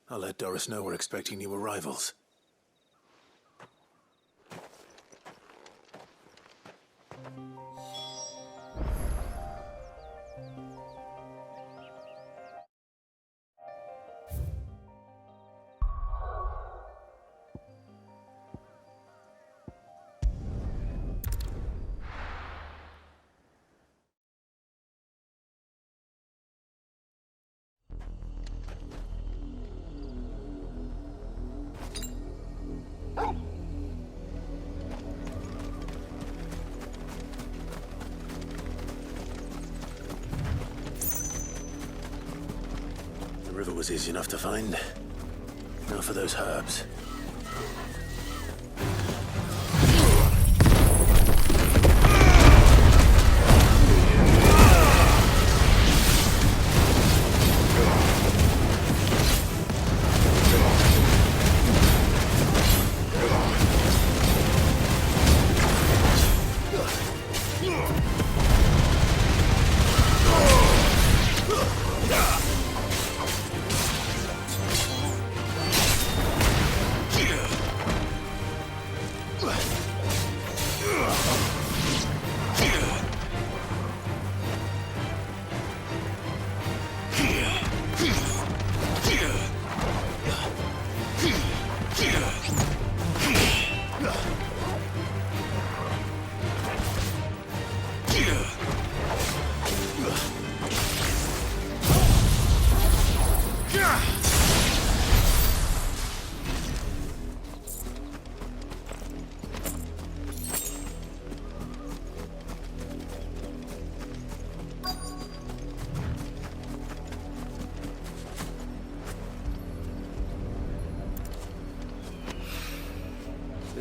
I'll let Doris know we're expecting new arrivals. The river was easy enough to find. Now for those herbs.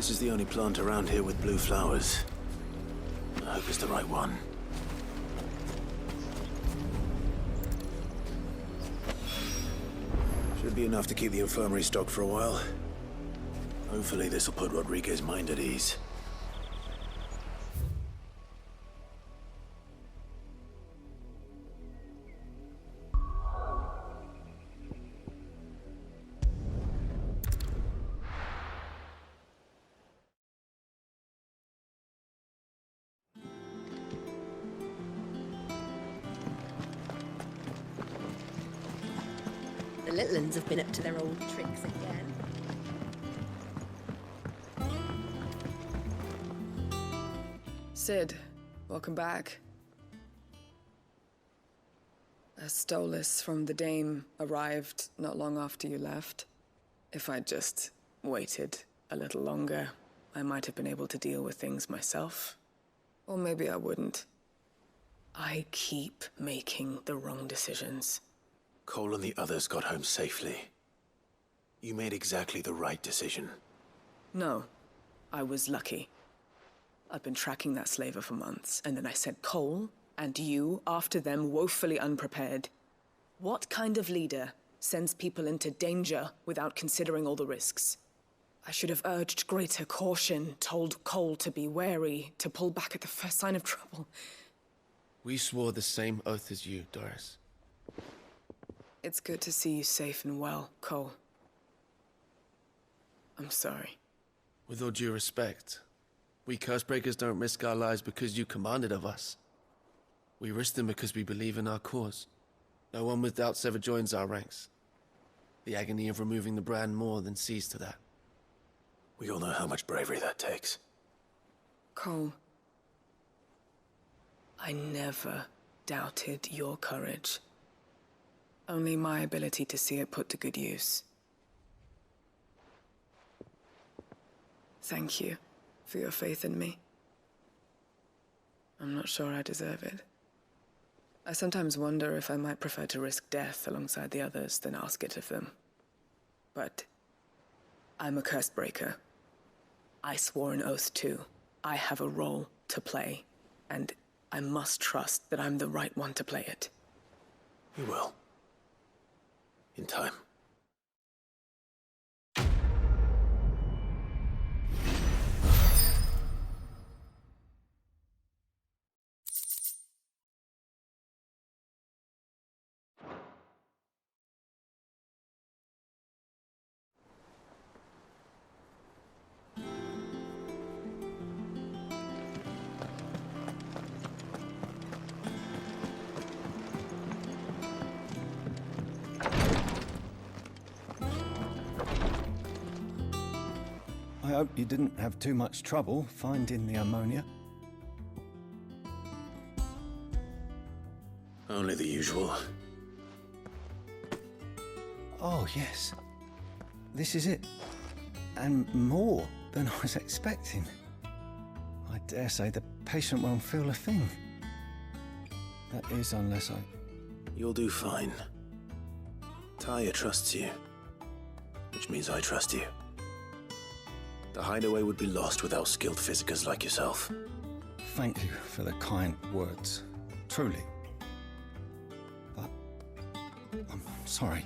This is the only plant around here with blue flowers. I hope it's the right one. Should be enough to keep the infirmary stocked for a while. Hopefully this will put Rodriguez's mind at ease. The little uns have been up to their old tricks again. Sid, welcome back. A Stolas from the Dame arrived not long after you left. If I'd just waited a little longer, I might have been able to deal with things myself. Or maybe I wouldn't. I keep making the wrong decisions. Cole and the others got home safely. You made exactly the right decision. No, I was lucky. I've been tracking that slaver for months, and then I sent Cole and you after them woefully unprepared. What kind of leader sends people into danger without considering all the risks? I should have urged greater caution, told Cole to be wary, to pull back at the first sign of trouble. We swore the same oath as you, Doris. It's good to see you safe and well, Cole. I'm sorry. With all due respect, we Cursebreakers don't risk our lives because you commanded of us. We risk them because we believe in our cause. No one with doubts ever joins our ranks. The agony of removing the brand more than sees to that. We all know how much bravery that takes. Cole, I never doubted your courage. Only my ability to see it put to good use. Thank you for your faith in me. I'm not sure I deserve it. I sometimes wonder if I might prefer to risk death alongside the others than ask it of them. But I'm a Cursebreaker. I swore an oath too. I have a role to play, and I must trust that I'm the right one to play it. You will. In time. I hope you didn't have too much trouble finding the ammonia. Only the usual. Oh, yes. This is it. And more than I was expecting. I dare say the patient won't feel a thing. That is, unless I... You'll do fine. Taya trusts you, which means I trust you. The hideaway would be lost without skilled physicers like yourself. Thank you for the kind words. Truly. But... I'm sorry.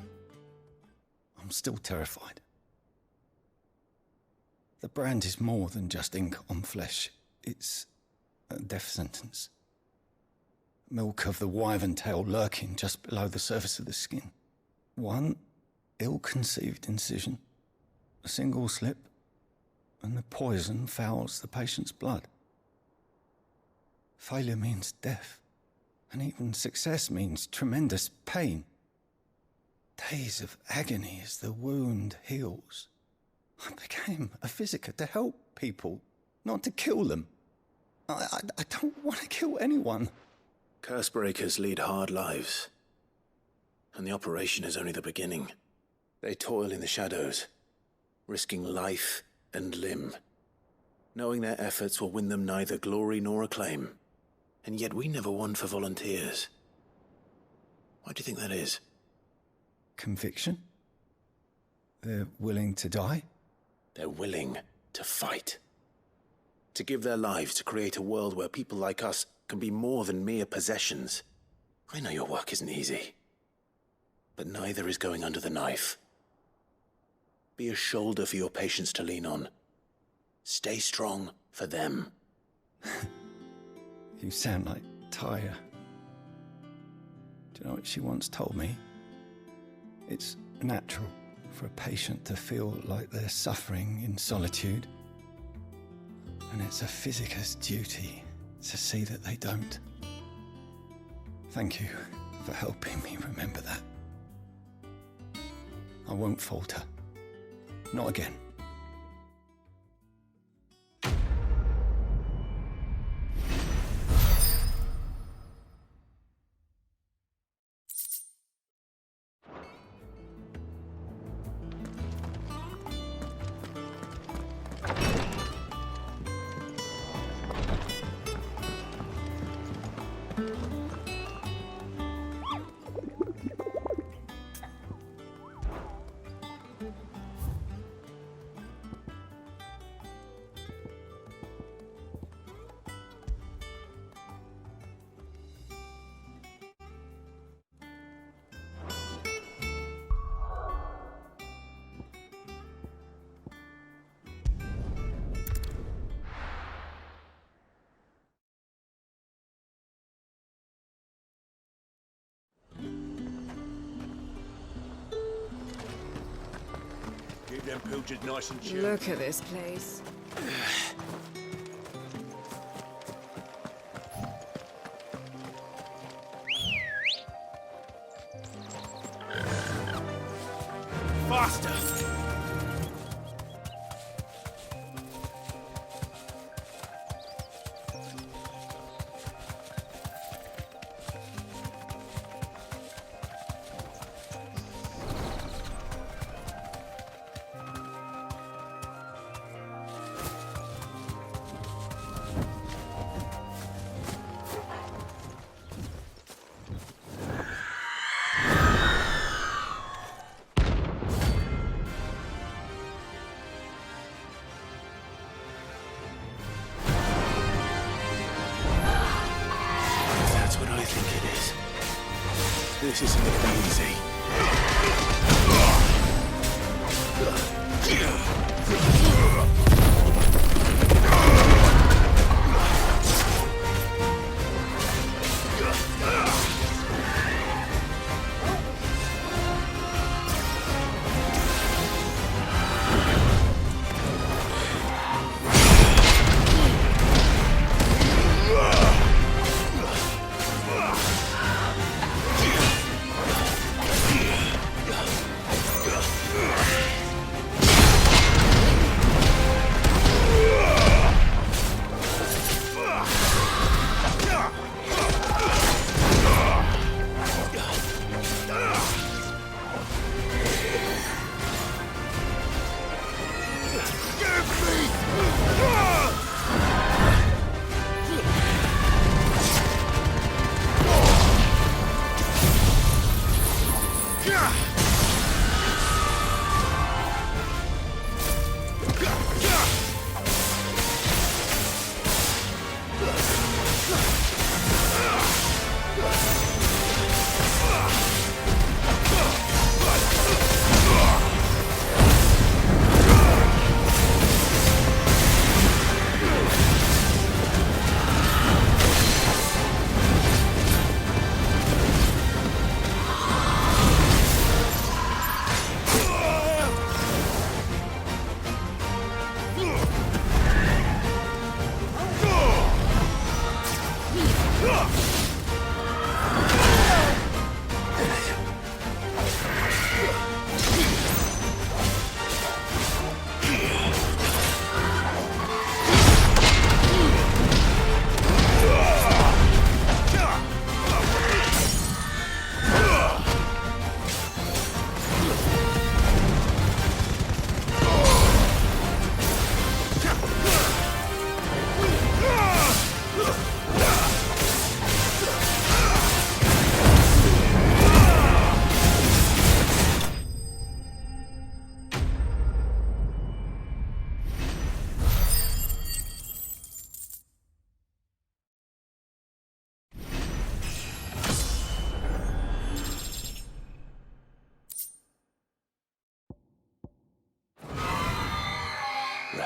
I'm still terrified. The brand is more than just ink on flesh. It's a death sentence. Milk of the wyvern tail lurking just below the surface of the skin. One ill-conceived incision, a single slip, and the poison fouls the patient's blood. Failure means death, and even success means tremendous pain. Days of agony as the wound heals. I became a physiker to help people, not to kill them. I don't want to kill anyone. Cursebreakers lead hard lives. And the operation is only the beginning. They toil in the shadows, risking life and limb, knowing their efforts will win them neither glory nor acclaim. And yet we never won for volunteers. Why do you think that is? Conviction? They're willing to die? They're willing to fight. To give their lives to create a world where people like us can be more than mere possessions. I know your work isn't easy, but neither is going under the knife. Be a shoulder for your patients to lean on. Stay strong for them. You sound like Tyre. Do you know what she once told me? It's natural for a patient to feel like they're suffering in solitude. And it's a physicist's duty to see that they don't. Thank you for helping me remember that. I won't falter. Not again. Keep them pilchards nice and chill. Look at this place. Faster! This isn't going to be easy.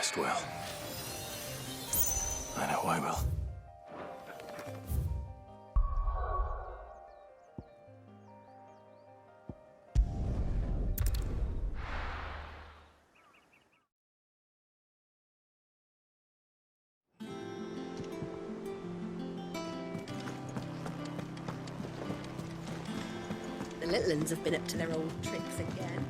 rest well. I know I will. The little uns have been up to their old tricks again.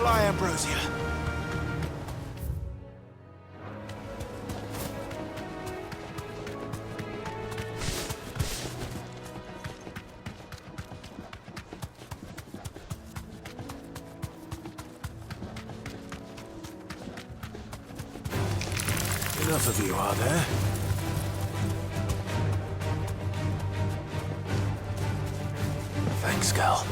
Fly, Ambrosia. Enough of you, are there? Thanks, Gal.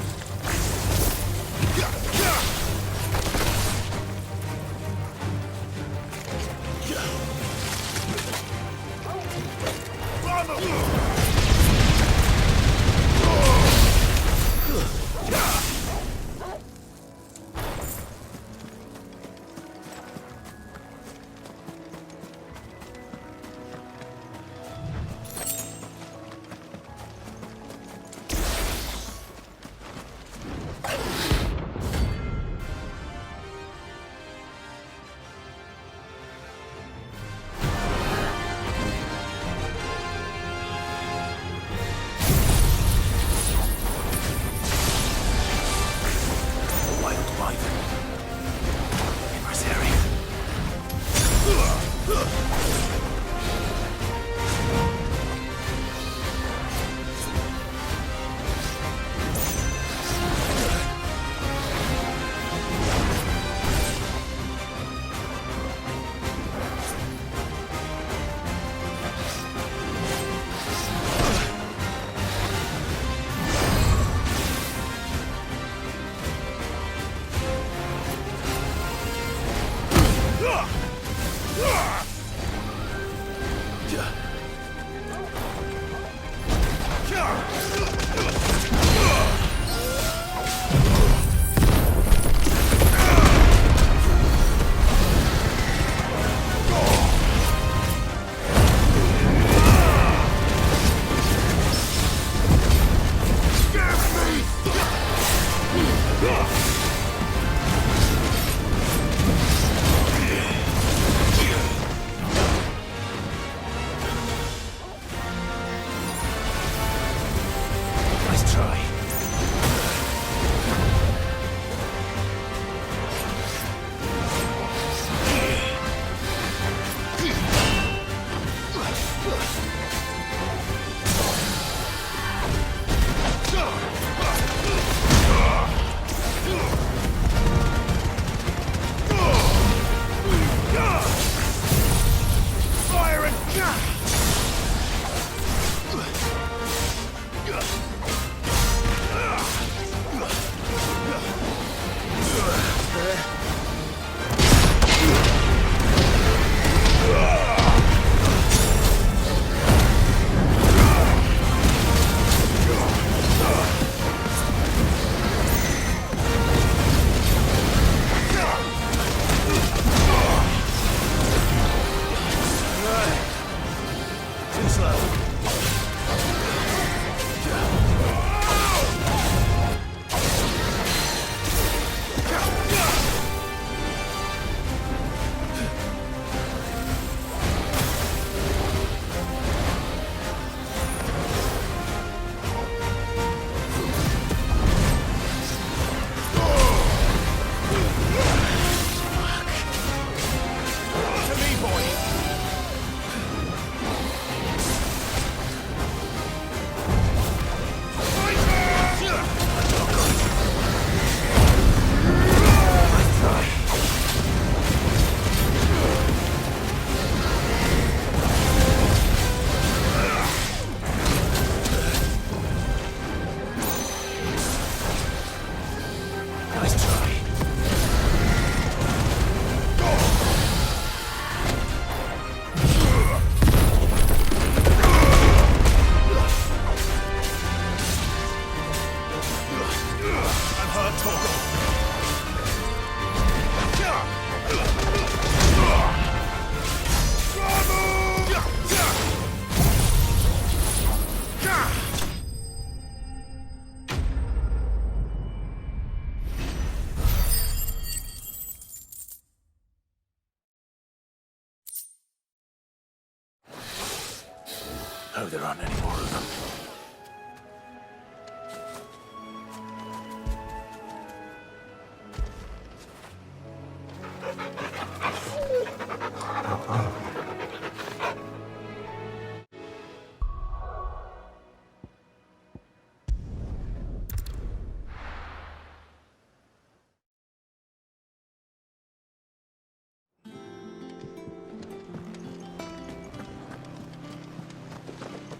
Hope there aren't any more of them.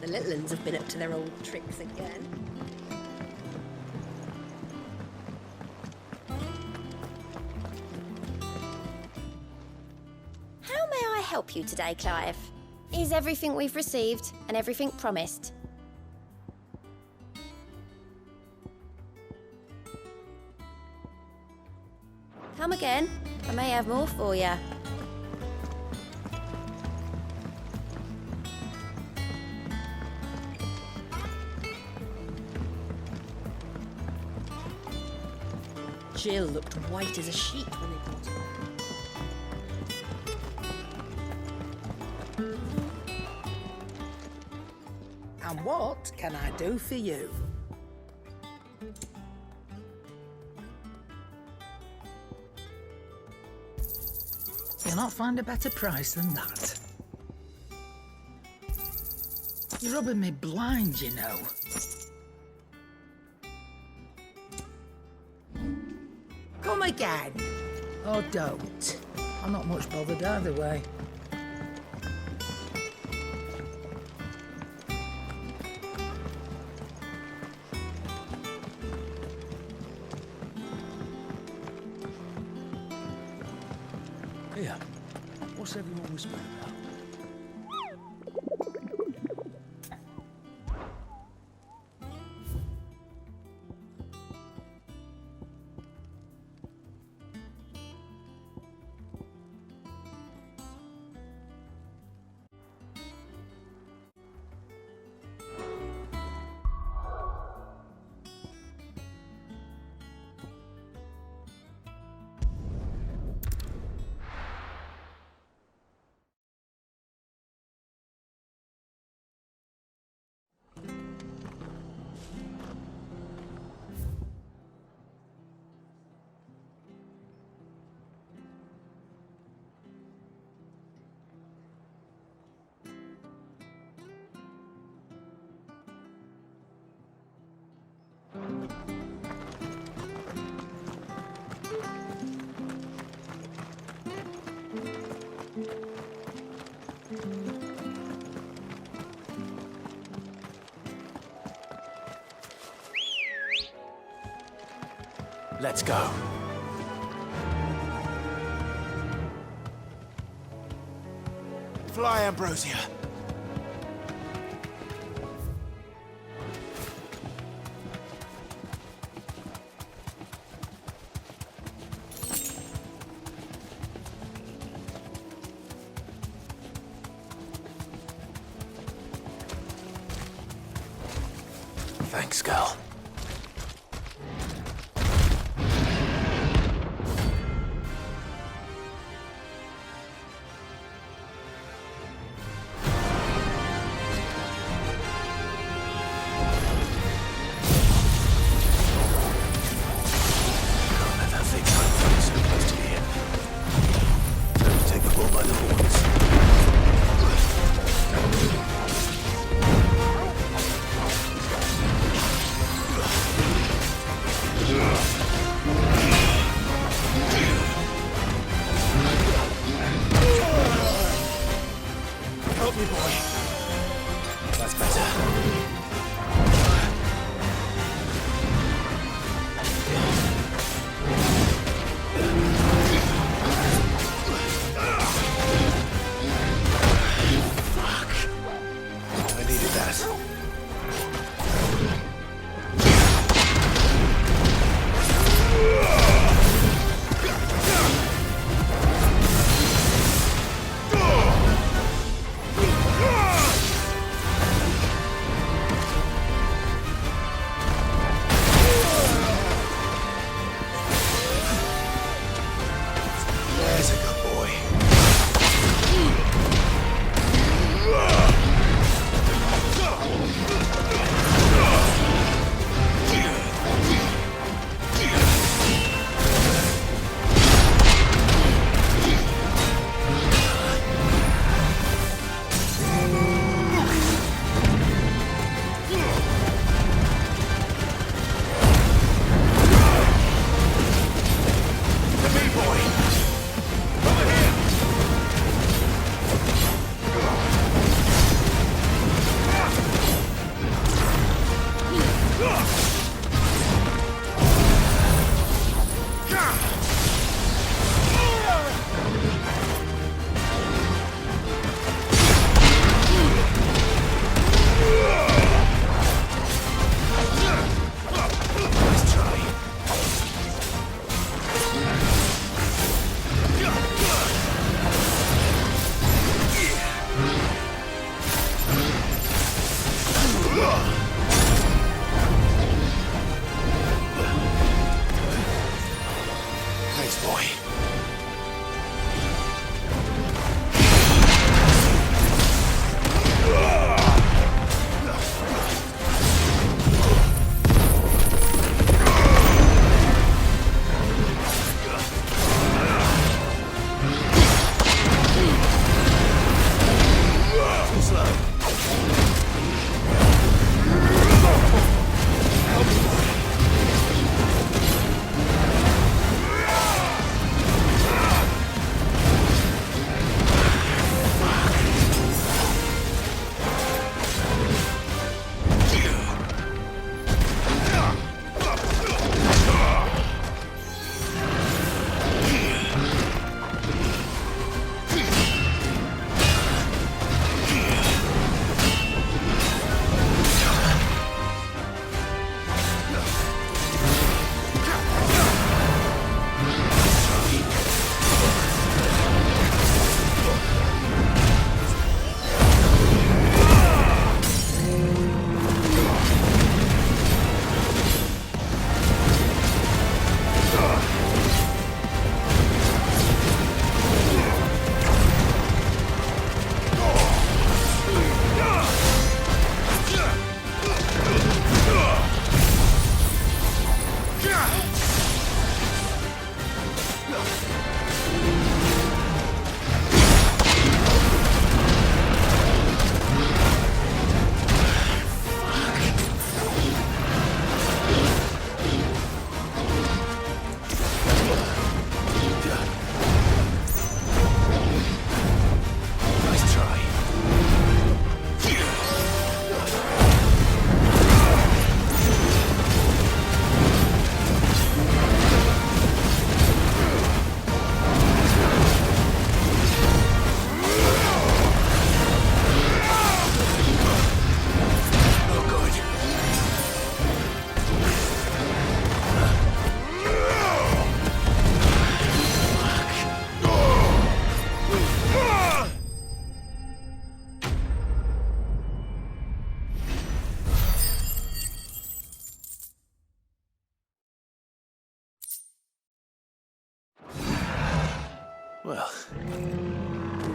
The little uns have been up to their old tricks again. How may I help you today, Clive? Is everything we've received and everything promised? Come again. I may have more for you. Jill looked white as a sheet when they brought her back. And what can I do for you? You'll not find a better price than that. You're rubbing me blind, you know. Come again. Or don't. I'm not much bothered either way. Here, what's everyone whispering about? Let's go. Fly, Ambrosia. Thanks, girl.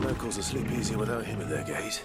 locals will sleep easier without him at their gate.